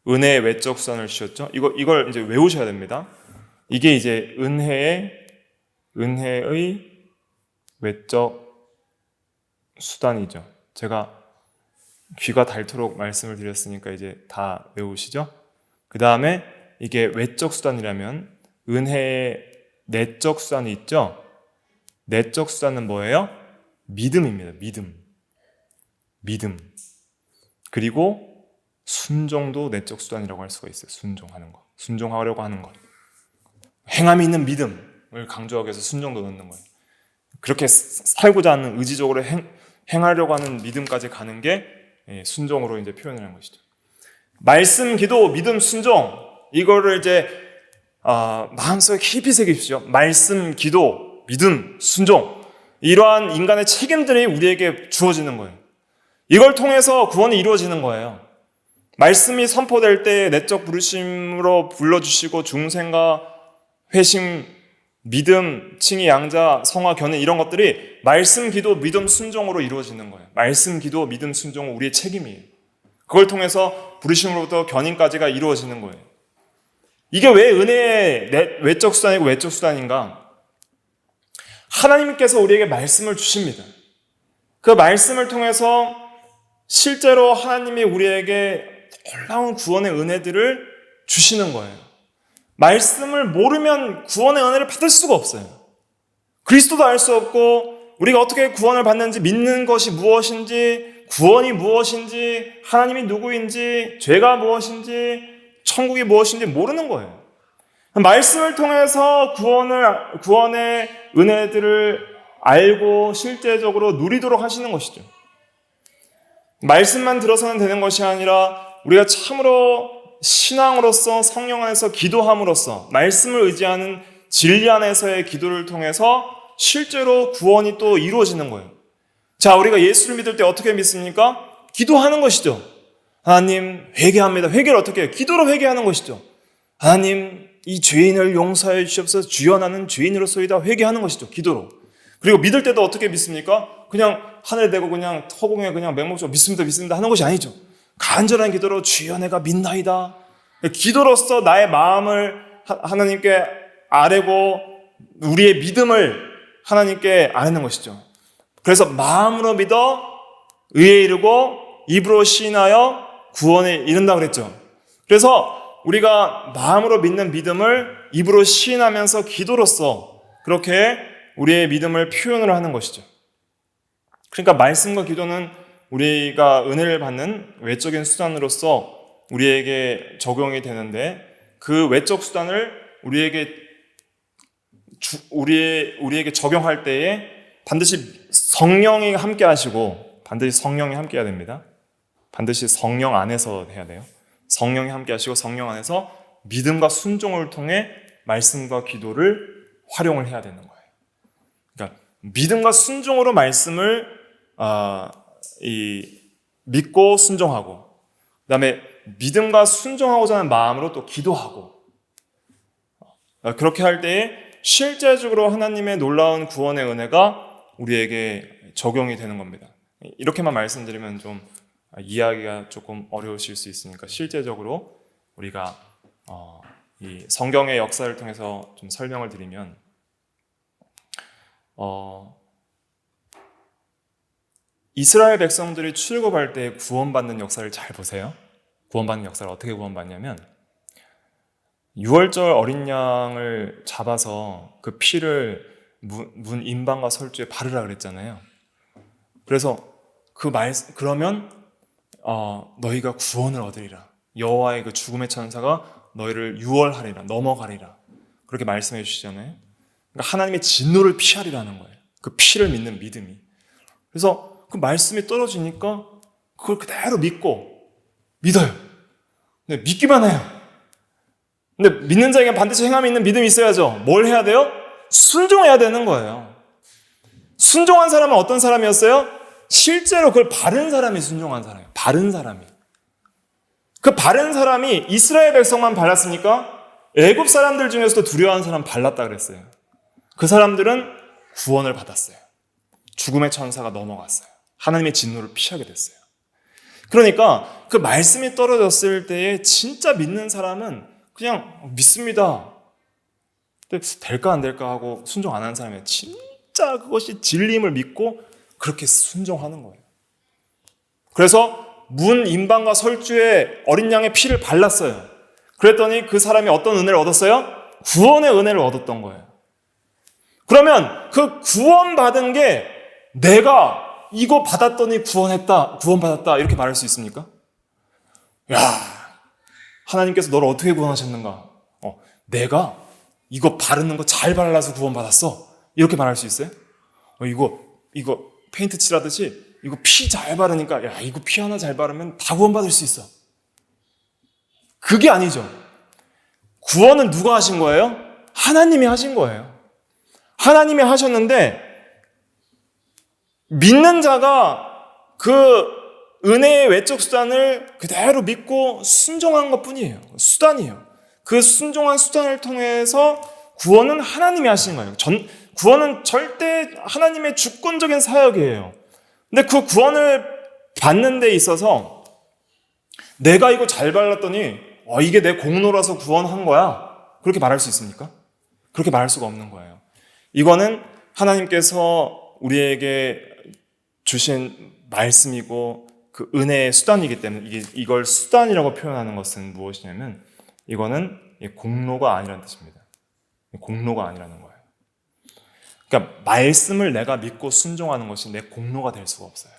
은혜의 외적 수단을 주셨죠. 이걸 이제 외우셔야 됩니다. 이게 이제 은혜의 외적 수단이죠. 제가 귀가 닳도록 말씀을 드렸으니까 이제 다 외우시죠? 그 다음에 이게 외적 수단이라면 은혜의 내적 수단이 있죠? 내적 수단은 뭐예요? 믿음입니다. 믿음. 그리고 순종도 내적 수단이라고 할 수가 있어요. 순종하는 것. 순종하려고 하는 것. 행함이 있는 믿음을 강조하기 위해서 순종도 넣는 거예요. 그렇게 살고자 하는 의지적으로 행하려고 하는 믿음까지 가는 게 순종으로 이제 표현을 한 것이죠. 말씀, 기도, 믿음, 순종 이거를 이제 마음속에 깊이 새기십시오. 말씀, 기도, 믿음, 순종 이러한 인간의 책임들이 우리에게 주어지는 거예요. 이걸 통해서 구원이 이루어지는 거예요. 말씀이 선포될 때 내적 부르심으로 불러주시고 중생과 회심, 믿음, 칭의, 양자, 성화, 견해 이런 것들이 말씀, 기도, 믿음, 순종으로 이루어지는 거예요. 말씀, 기도, 믿음, 순종은 우리의 책임이에요. 그걸 통해서 부르심으로부터 견인까지가 이루어지는 거예요. 이게 왜 은혜의 외적 수단이고 외적 수단인가? 하나님께서 우리에게 말씀을 주십니다. 그 말씀을 통해서 실제로 하나님이 우리에게 놀라운 구원의 은혜들을 주시는 거예요. 말씀을 모르면 구원의 은혜를 받을 수가 없어요. 그리스도도 알 수 없고 우리가 어떻게 구원을 받는지, 믿는 것이 무엇인지, 구원이 무엇인지, 하나님이 누구인지, 죄가 무엇인지, 천국이 무엇인지 모르는 거예요. 말씀을 통해서 구원의 은혜들을 알고 실제적으로 누리도록 하시는 것이죠. 말씀만 들어서는 되는 것이 아니라 우리가 참으로 신앙으로서 성령 안에서 기도함으로써 말씀을 의지하는 진리 안에서의 기도를 통해서 실제로 구원이 또 이루어지는 거예요. 자, 우리가 예수를 믿을 때 어떻게 믿습니까? 기도하는 것이죠. 하나님 회개합니다. 회개를 어떻게 해요? 기도로 회개하는 것이죠. 하나님 이 죄인을 용서해 주시옵소서. 주여 나는 죄인으로서이다. 회개하는 것이죠. 기도로. 그리고 믿을 때도 어떻게 믿습니까? 그냥 하늘에 대고 그냥 허공에 그냥 맹목적으로 믿습니다 하는 것이 아니죠. 간절한 기도로 주여 내가 믿나이다. 기도로서 나의 마음을 하나님께 아뢰고 우리의 믿음을 하나님께 아뢰는 것이죠. 그래서 마음으로 믿어 의에 이르고 입으로 시인하여 구원에 이른다 그랬죠. 그래서 우리가 마음으로 믿는 믿음을 입으로 시인하면서 기도로서 그렇게 우리의 믿음을 표현을 하는 것이죠. 그러니까 말씀과 기도는 우리가 은혜를 받는 외적인 수단으로서 우리에게 적용이 되는데 그 외적 수단을 우리에게 적용할 때에 반드시 성령이 함께 하시고 반드시 성령이 함께 해야 됩니다. 반드시 성령 안에서 해야 돼요. 성령이 함께 하시고 성령 안에서 믿음과 순종을 통해 말씀과 기도를 활용을 해야 되는 거예요. 그러니까 믿음과 순종으로 말씀을 믿고 순종하고 그다음에 믿음과 순종하고자 하는 마음으로 또 기도하고 그렇게 할 때에 실제적으로 하나님의 놀라운 구원의 은혜가 우리에게 적용이 되는 겁니다. 이렇게만 말씀드리면 좀 이해하기가 조금 어려우실 수 있으니까 실제적으로 우리가 이 성경의 역사를 통해서 좀 설명을 드리면 이스라엘 백성들이 출애굽할 때 구원받는 역사를 잘 보세요. 구원받는 역사를 어떻게 구원받냐면 6월절 어린 양을 잡아서 그 피를 문 임방과 설주에 바르라 그랬잖아요. 그래서 그러면 너희가 구원을 얻으리라. 여호와의 그 죽음의 천사가 너희를 유월하리라, 넘어가리라. 그렇게 말씀해 주시잖아요. 그러니까 하나님의 진노를 피하리라는 거예요. 그 피를 믿는 믿음이. 그래서 그 말씀이 떨어지니까 그걸 그대로 믿어요. 근데 믿기만 해요. 근데 믿는 자에게 반드시 행함이 있는 믿음이 있어야죠. 뭘 해야 돼요? 순종해야 되는 거예요. 순종한 사람은 어떤 사람이었어요? 실제로 그걸 바른 사람이 순종한 사람이에요. 바른 사람이. 그 바른 사람이 이스라엘 백성만 발랐으니까 애굽 사람들 중에서도 두려워하는 사람 발랐다 그랬어요. 그 사람들은 구원을 받았어요. 죽음의 천사가 넘어갔어요. 하나님의 진노를 피하게 됐어요. 그러니까 그 말씀이 떨어졌을 때에 진짜 믿는 사람은 그냥 믿습니다. 근데 될까 안 될까 하고 순종 안 하는 사람이 진짜 그것이 진리임을 믿고 그렇게 순종하는 거예요. 그래서 문 임방과 설주에 어린 양의 피를 발랐어요. 그랬더니 그 사람이 어떤 은혜를 얻었어요? 구원의 은혜를 얻었던 거예요. 그러면 그 구원받은 게 내가 이거 받았더니 구원받았다 이렇게 말할 수 있습니까? 야, 하나님께서 너를 어떻게 구원하셨는가? 내가 이거 바르는 거 잘 발라서 구원받았어. 이렇게 말할 수 있어요? 이거 페인트 칠하듯이 이거 피 잘 바르니까 야, 이거 피 하나 잘 바르면 다 구원받을 수 있어. 그게 아니죠. 구원은 누가 하신 거예요? 하나님이 하신 거예요. 하나님이 하셨는데 믿는 자가 그 은혜의 외적 수단을 그대로 믿고 순종한 것뿐이에요. 수단이에요. 그 순종한 수단을 통해서 구원은 하나님이 하신 거예요. 구원은 절대 하나님의 주권적인 사역이에요. 근데 그 구원을 받는 데 있어서 내가 이거 잘 발랐더니 이게 내 공로라서 구원한 거야. 그렇게 말할 수 있습니까? 그렇게 말할 수가 없는 거예요. 이거는 하나님께서 우리에게 주신 말씀이고 그 은혜의 수단이기 때문에 이걸 수단이라고 표현하는 것은 무엇이냐면 이거는 공로가 아니라는 뜻입니다. 공로가 아니라는 거예요. 그러니까 말씀을 내가 믿고 순종하는 것이 내 공로가 될 수가 없어요.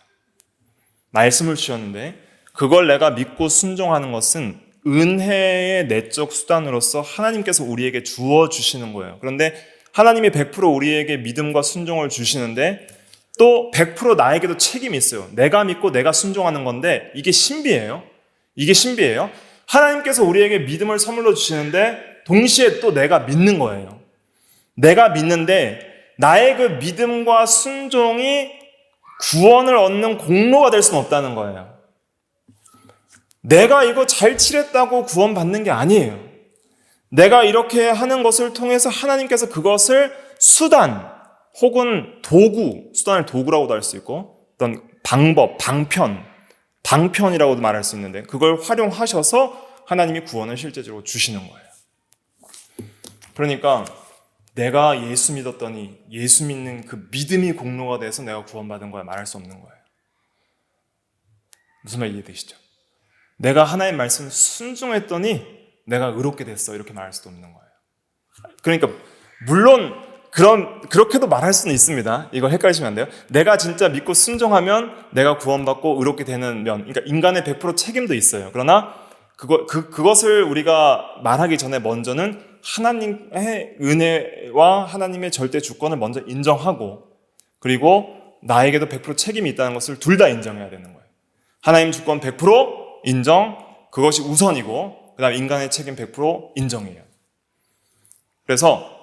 말씀을 주셨는데 그걸 내가 믿고 순종하는 것은 은혜의 내적 수단으로서 하나님께서 우리에게 주어 주시는 거예요. 그런데 하나님이 100% 우리에게 믿음과 순종을 주시는데 또 100% 나에게도 책임이 있어요. 내가 믿고 내가 순종하는 건데 이게 신비예요. 이게 신비예요. 하나님께서 우리에게 믿음을 선물로 주시는데 동시에 또 내가 믿는 거예요. 내가 믿는데 나의 그 믿음과 순종이 구원을 얻는 공로가 될 수는 없다는 거예요. 내가 이거 잘 칠했다고 구원받는 게 아니에요. 내가 이렇게 하는 것을 통해서 하나님께서 그것을 수단 혹은 도구, 수단을 도구라고도 할 수 있고 어떤 방법, 방편이라고도 말할 수 있는데 그걸 활용하셔서 하나님이 구원을 실제적으로 주시는 거예요. 그러니까 내가 예수 믿었더니 예수 믿는 그 믿음이 공로가 돼서 내가 구원받은 거야 말할 수 없는 거예요. 무슨 말 이해되시죠? 내가 하나님 말씀을 순종했더니 내가 의롭게 됐어 이렇게 말할 수도 없는 거예요. 그러니까 물론 그렇게도 말할 수는 있습니다. 이걸 헷갈리시면 안 돼요. 내가 진짜 믿고 순종하면 내가 구원받고 의롭게 되는 면, 그러니까 인간의 100% 책임도 있어요. 그러나 그것을 우리가 말하기 전에 먼저는 하나님의 은혜와 하나님의 절대 주권을 먼저 인정하고 그리고 나에게도 100% 책임이 있다는 것을 둘 다 인정해야 되는 거예요. 하나님 주권 100% 인정, 그것이 우선이고 그 다음에 인간의 책임 100% 인정이에요. 그래서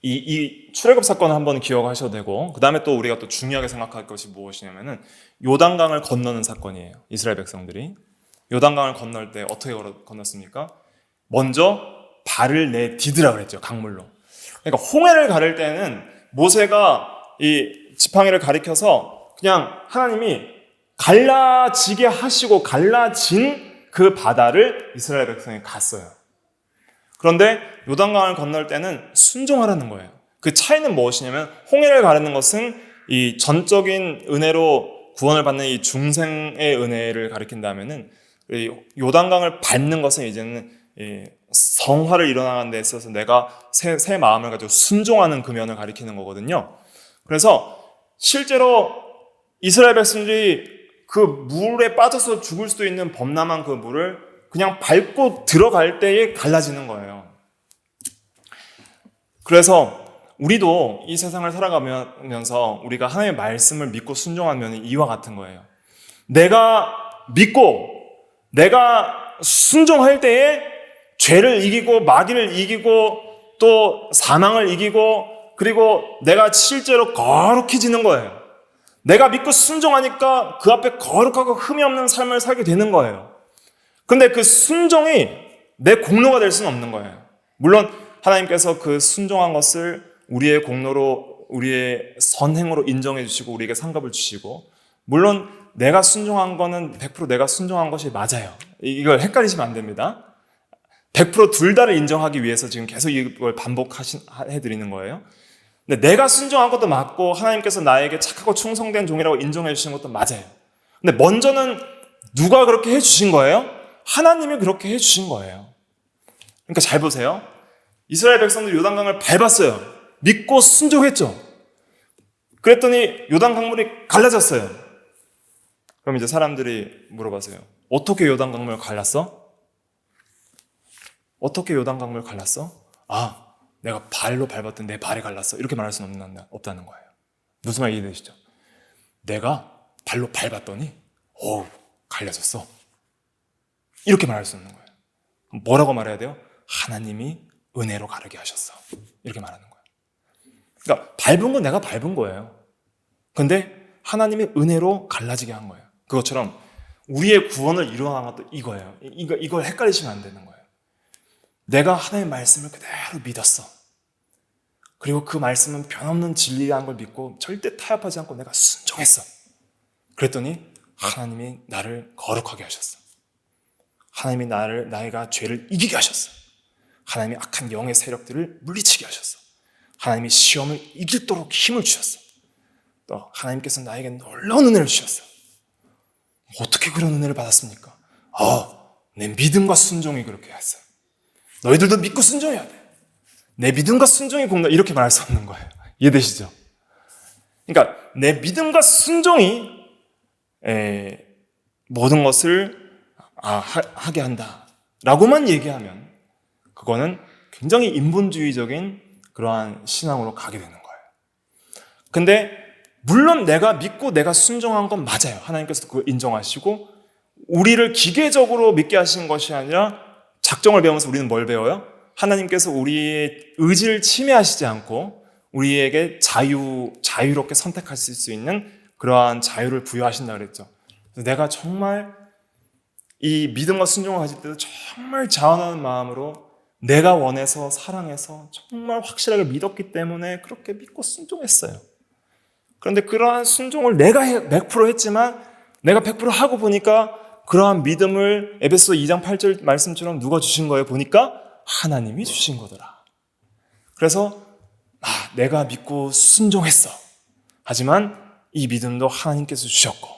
이 출애굽 사건을 한번 기억하셔도 되고 그 다음에 또 우리가 또 중요하게 생각할 것이 무엇이냐면은 요단강을 건너는 사건이에요. 이스라엘 백성들이 요단강을 건널 때 어떻게 건넜습니까? 먼저 발을 내디드라 그랬죠. 강물로. 그러니까 홍해를 가를 때는 모세가 이 지팡이를 가리켜서 그냥 하나님이 갈라지게 하시고 갈라진 그 바다를 이스라엘 백성이 갔어요. 그런데 요단강을 건널 때는 순종하라는 거예요. 그 차이는 무엇이냐면 홍해를 가르는 것은 이 전적인 은혜로 구원을 받는 이 중생의 은혜를 가리킨다면은 이 요단강을 밟는 것은 이제는 성화를 일어나는 데 있어서 내가 새 마음을 가지고 순종하는 그 면을 가리키는 거거든요. 그래서 실제로 이스라엘 백성들이 그 물에 빠져서 죽을 수도 있는 범람한 그 물을 그냥 밟고 들어갈 때에 갈라지는 거예요. 그래서 우리도 이 세상을 살아가면서 우리가 하나님의 말씀을 믿고 순종하면 이와 같은 거예요. 내가 믿고 내가 순종할 때에 죄를 이기고 마귀를 이기고 또 사망을 이기고 그리고 내가 실제로 거룩해지는 거예요. 내가 믿고 순종하니까 그 앞에 거룩하고 흠이 없는 삶을 살게 되는 거예요. 근데 그 순종이 내 공로가 될 수는 없는 거예요. 물론 하나님께서 그 순종한 것을 우리의 공로로 우리의 선행으로 인정해 주시고 우리에게 상급을 주시고 물론 내가 순종한 거는 100% 내가 순종한 것이 맞아요. 이걸 헷갈리시면 안 됩니다. 100% 둘 다를 인정하기 위해서 지금 계속 이걸 반복해드리는 거예요. 근데 내가 순종한 것도 맞고 하나님께서 나에게 착하고 충성된 종이라고 인정해 주시는 것도 맞아요. 근데 먼저는 누가 그렇게 해주신 거예요? 하나님이 그렇게 해주신 거예요. 그러니까 잘 보세요. 이스라엘 백성들이 요단강을 밟았어요. 믿고 순종했죠. 그랬더니 요단강물이 갈라졌어요. 그럼 이제 사람들이 물어봤어요. 어떻게 요단강물 갈랐어? 어떻게 요단강물 갈랐어? 아, 내가 발로 밟았더니 내 발이 갈랐어. 이렇게 말할 수는 없다는 거예요. 무슨 말 이해되시죠? 내가 발로 밟았더니 갈라졌어. 이렇게 말할 수 있는 거예요. 뭐라고 말해야 돼요? 하나님이 은혜로 가르게 하셨어. 이렇게 말하는 거예요. 그러니까 밟은 건 내가 밟은 거예요. 근데 하나님이 은혜로 갈라지게 한 거예요. 그것처럼 우리의 구원을 이루어간 것도 이거예요. 이걸 헷갈리시면 안 되는 거예요. 내가 하나님의 말씀을 그대로 믿었어. 그리고 그 말씀은 변없는 진리라는 걸 믿고 절대 타협하지 않고 내가 순종했어. 그랬더니 하나님이 나를 거룩하게 하셨어. 하나님이 나가 죄를 이기게 하셨어. 하나님이 악한 영의 세력들을 물리치게 하셨어. 하나님이 시험을 이기도록 힘을 주셨어. 또 하나님께서 나에게 놀라운 은혜를 주셨어. 어떻게 그런 은혜를 받았습니까? 내 믿음과 순종이 그렇게 했어. 너희들도 믿고 순종해야 돼. 내 믿음과 순종이 공동, 이렇게 말할 수 없는 거예요. 이해되시죠? 그러니까 내 믿음과 순종이 모든 것을 하게 한다 라고만 얘기하면 그거는 굉장히 인본주의적인 그러한 신앙으로 가게 되는 거예요. 근데 물론 내가 믿고 내가 순종한 건 맞아요. 하나님께서 그걸 인정하시고 우리를 기계적으로 믿게 하신 것이 아니라 작정을 배우면서 우리는 뭘 배워요? 하나님께서 우리의 의지를 침해하시지 않고 우리에게 자유롭게 선택하실 수 있는 그러한 자유를 부여하신다 그랬죠. 그래서 내가 정말 이 믿음과 순종을 가질 때도 정말 자원하는 마음으로 내가 원해서 사랑해서 정말 확실하게 믿었기 때문에 그렇게 믿고 순종했어요. 그런데 그러한 순종을 내가 100% 했지만 내가 100% 하고 보니까 그러한 믿음을 에베소 2장 8절 말씀처럼 누가 주신 거예요? 보니까 하나님이 주신 거더라. 그래서 내가 믿고 순종했어. 하지만 이 믿음도 하나님께서 주셨고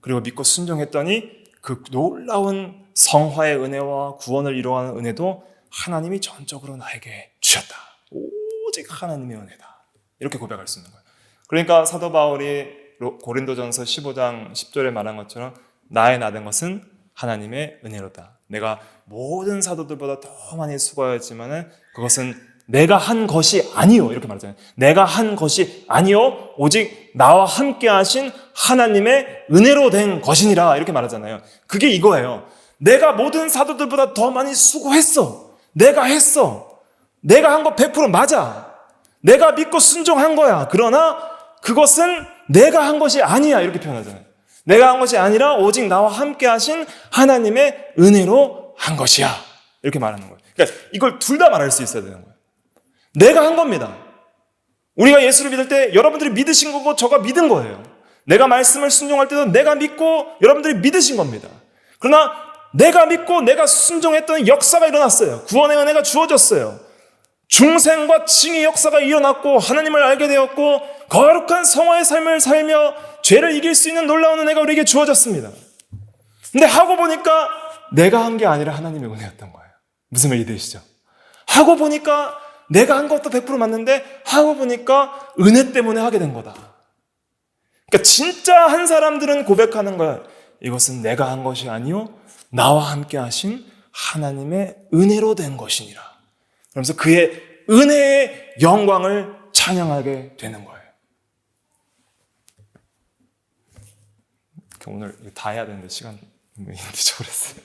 그리고 믿고 순종했더니 그 놀라운 성화의 은혜와 구원을 이루어가는 은혜도 하나님이 전적으로 나에게 주셨다. 오직 하나님의 은혜다. 이렇게 고백할 수 있는 거예요. 그러니까 사도 바울이 고린도전서 15장 10절에 말한 것처럼 나의 나된 것은 하나님의 은혜로다. 내가 모든 사도들보다 더 많이 수고하였지만 그것은 내가 한 것이 아니요. 이렇게 말하잖아요. 내가 한 것이 아니요. 오직 나와 함께 하신 하나님의 은혜로 된 것이니라. 이렇게 말하잖아요. 그게 이거예요. 내가 모든 사도들보다 더 많이 수고했어. 내가 했어. 내가 한 거 100% 맞아. 내가 믿고 순종한 거야. 그러나 그것은 내가 한 것이 아니야. 이렇게 표현하잖아요. 내가 한 것이 아니라 오직 나와 함께 하신 하나님의 은혜로 한 것이야. 이렇게 말하는 거예요. 그러니까 이걸 둘 다 말할 수 있어야 되는 거예요. 내가 한 겁니다. 우리가 예수를 믿을 때 여러분들이 믿으신 거고 저가 믿은 거예요. 내가 말씀을 순종할 때도 내가 믿고 여러분들이 믿으신 겁니다. 그러나 내가 믿고 내가 순종했던 역사가 일어났어요. 구원의 은혜가 주어졌어요. 중생과 칭의 역사가 일어났고 하나님을 알게 되었고 거룩한 성화의 삶을 살며 죄를 이길 수 있는 놀라운 은혜가 우리에게 주어졌습니다. 근데 하고 보니까 내가 한 게 아니라 하나님의 은혜였던 거예요. 무슨 말이 되시죠? 하고 보니까 내가 한 것도 100% 맞는데 하고 보니까 은혜 때문에 하게 된 거다. 그러니까 진짜 한 사람들은 고백하는 거야. 이것은 내가 한 것이 아니요 나와 함께 하신 하나님의 은혜로 된 것이니라. 그러면서 그의 은혜의 영광을 찬양하게 되는 거예요. 오늘 다 해야 되는데 시간이 늦어버렸어요.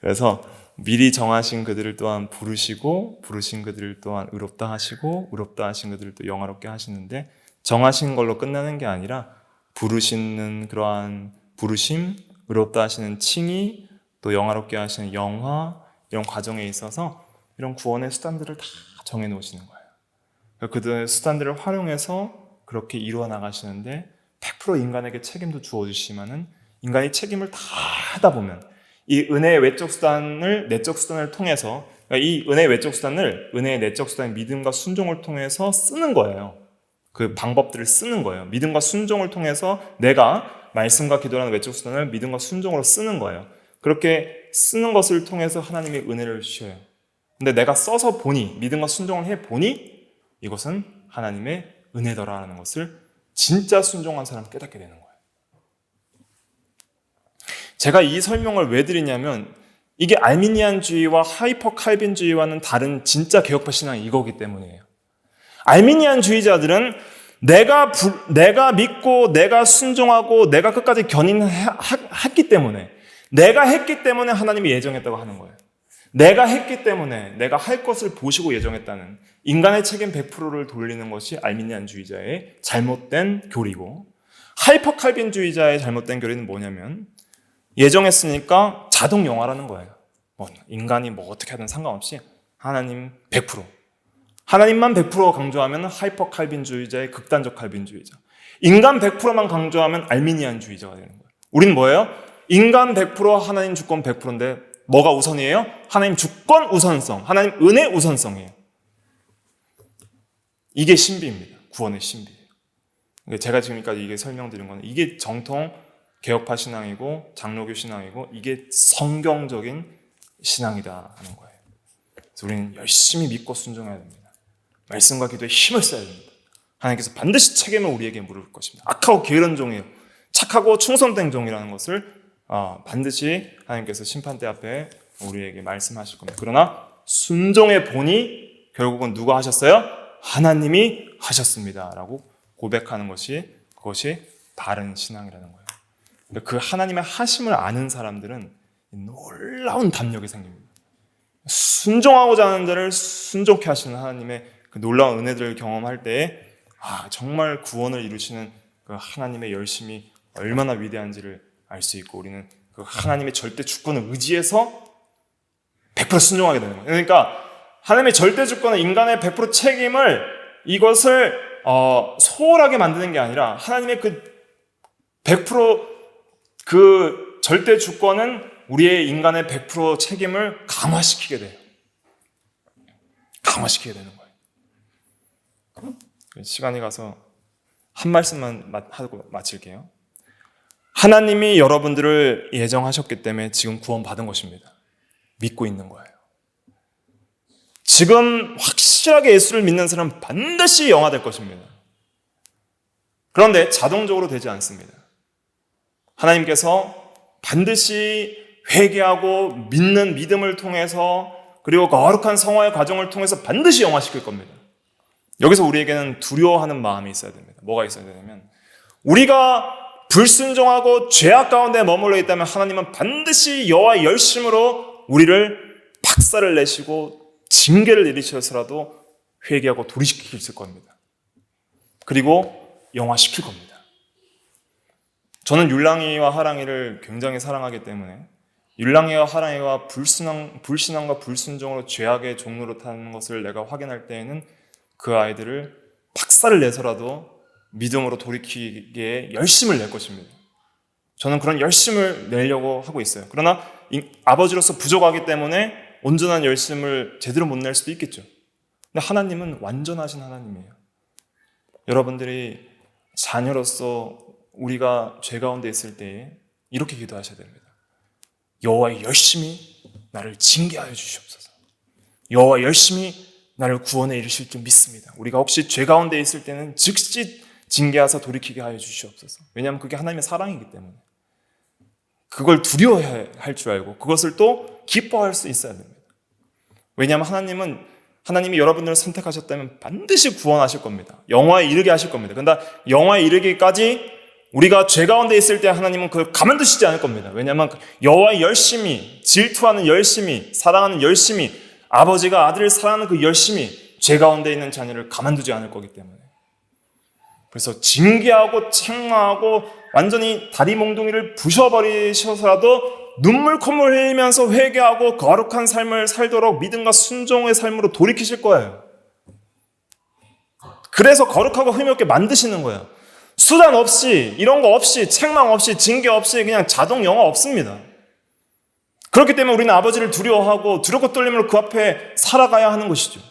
그래서 미리 정하신 그들을 또한 부르시고 부르신 그들을 또한 의롭다 하시고 의롭다 하신 그들을 또 영화롭게 하시는데 정하신 걸로 끝나는 게 아니라 부르시는 그러한 부르심, 의롭다 하시는 칭의, 또 영화롭게 하시는 영화 이런 과정에 있어서 이런 구원의 수단들을 다 정해 놓으시는 거예요. 그들의 수단들을 활용해서 그렇게 이루어 나가시는데 100% 인간에게 책임도 주어주시면은 인간이 책임을 다 하다 보면 이 은혜의 외적 수단을 내적 수단을 통해서 이 은혜의 외적 수단을 은혜의 내적 수단의 믿음과 순종을 통해서 쓰는 거예요. 그 방법들을 쓰는 거예요. 믿음과 순종을 통해서 내가 말씀과 기도라는 외적 수단을 믿음과 순종으로 쓰는 거예요. 그렇게 쓰는 것을 통해서 하나님의 은혜를 주셔요. 근데 내가 써서 보니, 믿음과 순종을 해보니 이것은 하나님의 은혜더라라는 것을 진짜 순종한 사람은 깨닫게 되는 거예요. 제가 이 설명을 왜 드리냐면 이게 알미니안주의와 하이퍼 칼빈주의와는 다른 진짜 개혁파 신앙이 이거기 때문이에요. 알미니안주의자들은 내가 믿고 내가 순종하고 내가 끝까지 견인했기 때문에, 내가 했기 때문에 하나님이 예정했다고 하는 거예요. 내가 했기 때문에 내가 할 것을 보시고 예정했다는 인간의 책임 100%를 돌리는 것이 알미니안주의자의 잘못된 교리고, 하이퍼 칼빈주의자의 잘못된 교리는 뭐냐면 예정했으니까 자동 영화라는 거예요. 인간이 어떻게 하든 상관없이 하나님 100%. 하나님만 100% 강조하면 하이퍼 칼빈주의자의 극단적 칼빈주의자. 인간 100%만 강조하면 알미니안주의자가 되는 거예요. 우린 뭐예요? 인간 100% 하나님 주권 100%인데 뭐가 우선이에요? 하나님 주권 우선성, 하나님 은혜 우선성이에요. 이게 신비입니다. 구원의 신비예요. 제가 지금까지 이게 설명드린 건 이게 정통 개혁파 신앙이고 장로교 신앙이고 이게 성경적인 신앙이다 하는 거예요. 그래서 우리는 열심히 믿고 순종해야 됩니다. 말씀과 기도에 힘을 써야 됩니다. 하나님께서 반드시 책임을 우리에게 물을 것입니다. 악하고 게으른 종이에요. 착하고 충성된 종이라는 것을 반드시 하나님께서 심판대 앞에 우리에게 말씀하실 겁니다. 그러나 순종의 본이 결국은 누가 하셨어요? 하나님이 하셨습니다 라고 고백하는 것이, 그것이 바른 신앙이라는 거예요. 그 하나님의 하심을 아는 사람들은 놀라운 담력이 생깁니다. 순종하고자 하는 자를 순종케 하시는 하나님의 그 놀라운 은혜들을 경험할 때에 정말 구원을 이루시는 그 하나님의 열심이 얼마나 위대한지를 알 수 있고, 우리는 그 하나님의 절대 주권을 의지해서 100% 순종하게 되는 거예요. 그러니까 하나님의 절대 주권은 인간의 100% 책임을 이것을 소홀하게 만드는 게 아니라 하나님의 그 100% 그 절대 주권은 우리의 인간의 100% 책임을 강화시키게 돼요. 강화시키게 되는 거예요. 시간이 가서 한 말씀만 하고 마칠게요. 하나님이 여러분들을 예정하셨기 때문에 지금 구원받은 것입니다. 믿고 있는 거예요. 지금 확실하게 예수를 믿는 사람은 반드시 영화될 것입니다. 그런데 자동적으로 되지 않습니다. 하나님께서 반드시 회개하고 믿는 믿음을 통해서, 그리고 거룩한 성화의 과정을 통해서 반드시 영화시킬 겁니다. 여기서 우리에게는 두려워하는 마음이 있어야 됩니다. 뭐가 있어야 되냐면, 우리가 불순종하고 죄악 가운데 머물러 있다면 하나님은 반드시 여호와의 열심으로 우리를 박살을 내시고 징계를 내리셔서라도 회개하고 돌이키실 겁니다. 그리고 영화시킬 겁니다. 저는 율랑이와 하랑이를 굉장히 사랑하기 때문에 율랑이와 하랑이가 불신앙과 불순종으로 죄악의 종로로 타는 것을 내가 확인할 때에는 그 아이들을 박살을 내서라도 믿음으로 돌이키기에 열심을 낼 것입니다. 저는 그런 열심을 내려고 하고 있어요. 그러나 아버지로서 부족하기 때문에 온전한 열심을 제대로 못 낼 수도 있겠죠. 근데 하나님은 완전하신 하나님이에요. 여러분들이 자녀로서 우리가 죄 가운데 있을 때에 이렇게 기도하셔야 됩니다. 여호와의 열심히 나를 징계하여 주시옵소서. 여호와 열심히 나를 구원에 이르실 줄 믿습니다. 우리가 혹시 죄 가운데 있을 때는 즉시 징계하사 돌이키게 하여 주시옵소서. 왜냐하면 그게 하나님의 사랑이기 때문에. 그걸 두려워해야 할 줄 알고 그것을 또 기뻐할 수 있어야 됩니다. 왜냐하면 하나님이 여러분들을 선택하셨다면 반드시 구원하실 겁니다. 영화에 이르게 하실 겁니다. 그런데 영화에 이르기까지 우리가 죄 가운데 있을 때 하나님은 그걸 가만두시지 않을 겁니다. 왜냐하면 여호와의 열심히, 질투하는 열심히, 사랑하는 열심히, 아버지가 아들을 사랑하는 그 열심히 죄 가운데 있는 자녀를 가만두지 않을 거기 때문에. 그래서 징계하고 책망하고 완전히 다리 몽둥이를 부셔버리셔서라도 눈물 콧물 흘리면서 회개하고 거룩한 삶을 살도록 믿음과 순종의 삶으로 돌이키실 거예요. 그래서 거룩하고 흠없게 만드시는 거예요. 수단 없이, 이런 거 없이, 책망 없이, 징계 없이 그냥 자동 영화 없습니다. 그렇기 때문에 우리는 아버지를 두려워하고 두렵고 떨림으로 그 앞에 살아가야 하는 것이죠.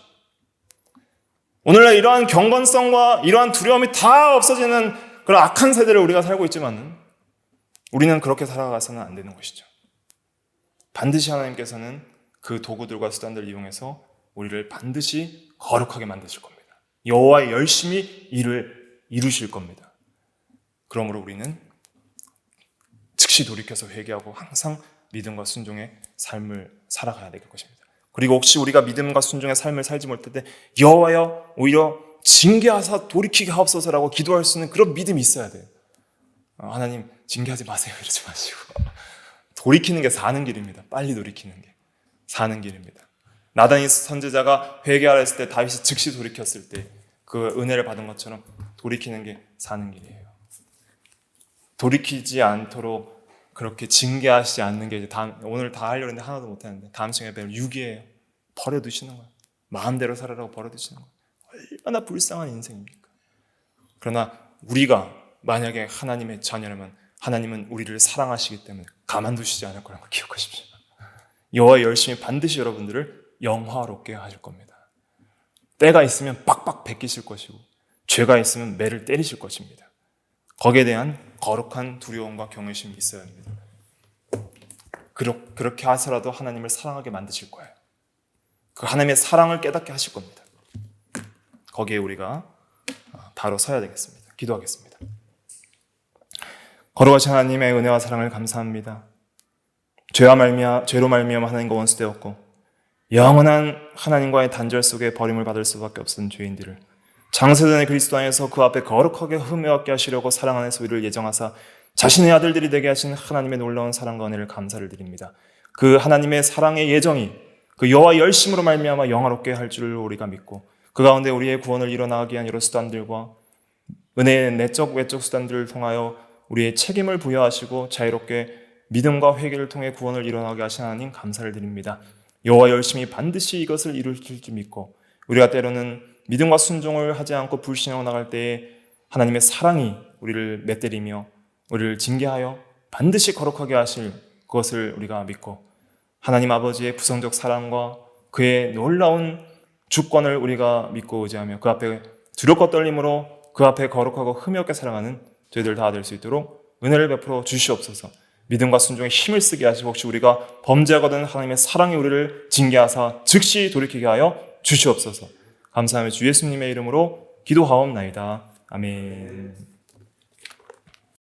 오늘날 이러한 경건성과 이러한 두려움이 다 없어지는 그런 악한 세대를 우리가 살고 있지만은 우리는 그렇게 살아가서는 안 되는 것이죠. 반드시 하나님께서는 그 도구들과 수단들을 이용해서 우리를 반드시 거룩하게 만드실 겁니다. 여호와의 열심히 일을 이루실 겁니다. 그러므로 우리는 즉시 돌이켜서 회개하고 항상 믿음과 순종의 삶을 살아가야 될 것입니다. 그리고 혹시 우리가 믿음과 순종의 삶을 살지 못할 때 여호와여 오히려 징계하사 돌이키게 하옵소서라고 기도할 수 있는 그런 믿음이 있어야 돼요. 하나님 징계하지 마세요 이러지 마시고 돌이키는 게 사는 길입니다. 빨리 돌이키는 게 사는 길입니다. 나단이 선지자가 회개하라 했을 때 다윗이 즉시 돌이켰을 때 그 은혜를 받은 것처럼 돌이키는 게 사는 길이에요. 돌이키지 않도록 그렇게 징계하시지 않는 게 이제 오늘 다 하려고 했는데 하나도 못하는데 다음 시간에 배울 유기예요. 버려두시는 거예요. 마음대로 살아라고 버려두시는 거예요. 얼마나 불쌍한 인생입니까? 그러나 우리가 만약에 하나님의 자녀라면 하나님은 우리를 사랑하시기 때문에 가만두시지 않을 거라는 걸 기억하십시오. 여호와의 열심히 반드시 여러분들을 영화롭게 하실 겁니다. 때가 있으면 빡빡 베끼실 것이고 죄가 있으면 매를 때리실 것입니다. 거기에 대한 거룩한 두려움과 경외심이 있어야 합니다. 그렇게 하서라도 하나님을 사랑하게 만드실 거예요. 그 하나님의 사랑을 깨닫게 하실 겁니다. 거기에 우리가 바로 서야 되겠습니다. 기도하겠습니다. 거룩하신 하나님의 은혜와 사랑을 감사합니다. 죄로 말미암아 하나님과 원수되었고 영원한 하나님과의 단절 속에 버림을 받을 수밖에 없는 죄인들을 장세전의 그리스도 안에서 그 앞에 거룩하게 흠모하게 하시려고 사랑 안에서 우리를 예정하사 자신의 아들들이 되게 하신 하나님의 놀라운 사랑과 은혜를 감사를 드립니다. 그 하나님의 사랑의 예정이 그 여호와의 열심으로 말미암아 영화롭게 할 줄을 우리가 믿고 그 가운데 우리의 구원을 이뤄나가기 위한 여러 수단들과 은혜의 내적 외적 수단들을 통하여 우리의 책임을 부여하시고 자유롭게 믿음과 회개를 통해 구원을 이뤄나가게 하신 하나님 감사를 드립니다. 여호와 열심히 반드시 이것을 이루실 줄 믿고 우리가 때로는 믿음과 순종을 하지 않고 불신하고 나갈 때에 하나님의 사랑이 우리를 맷때리며 우리를 징계하여 반드시 거룩하게 하실 그것을 우리가 믿고 하나님 아버지의 부성적 사랑과 그의 놀라운 주권을 우리가 믿고 의지하며 그 앞에 두렵고 떨림으로 그 앞에 거룩하고 흠이 없게 살아가는 저희들 다 될 수 있도록 은혜를 베풀어 주시옵소서. 믿음과 순종에 힘을 쓰게 하시고 혹시 우리가 범죄하거든 하나님의 사랑이 우리를 징계하사 즉시 돌이키게 하여 주시옵소서. 감사하며 주 예수님의 이름으로 기도하옵나이다. 아멘.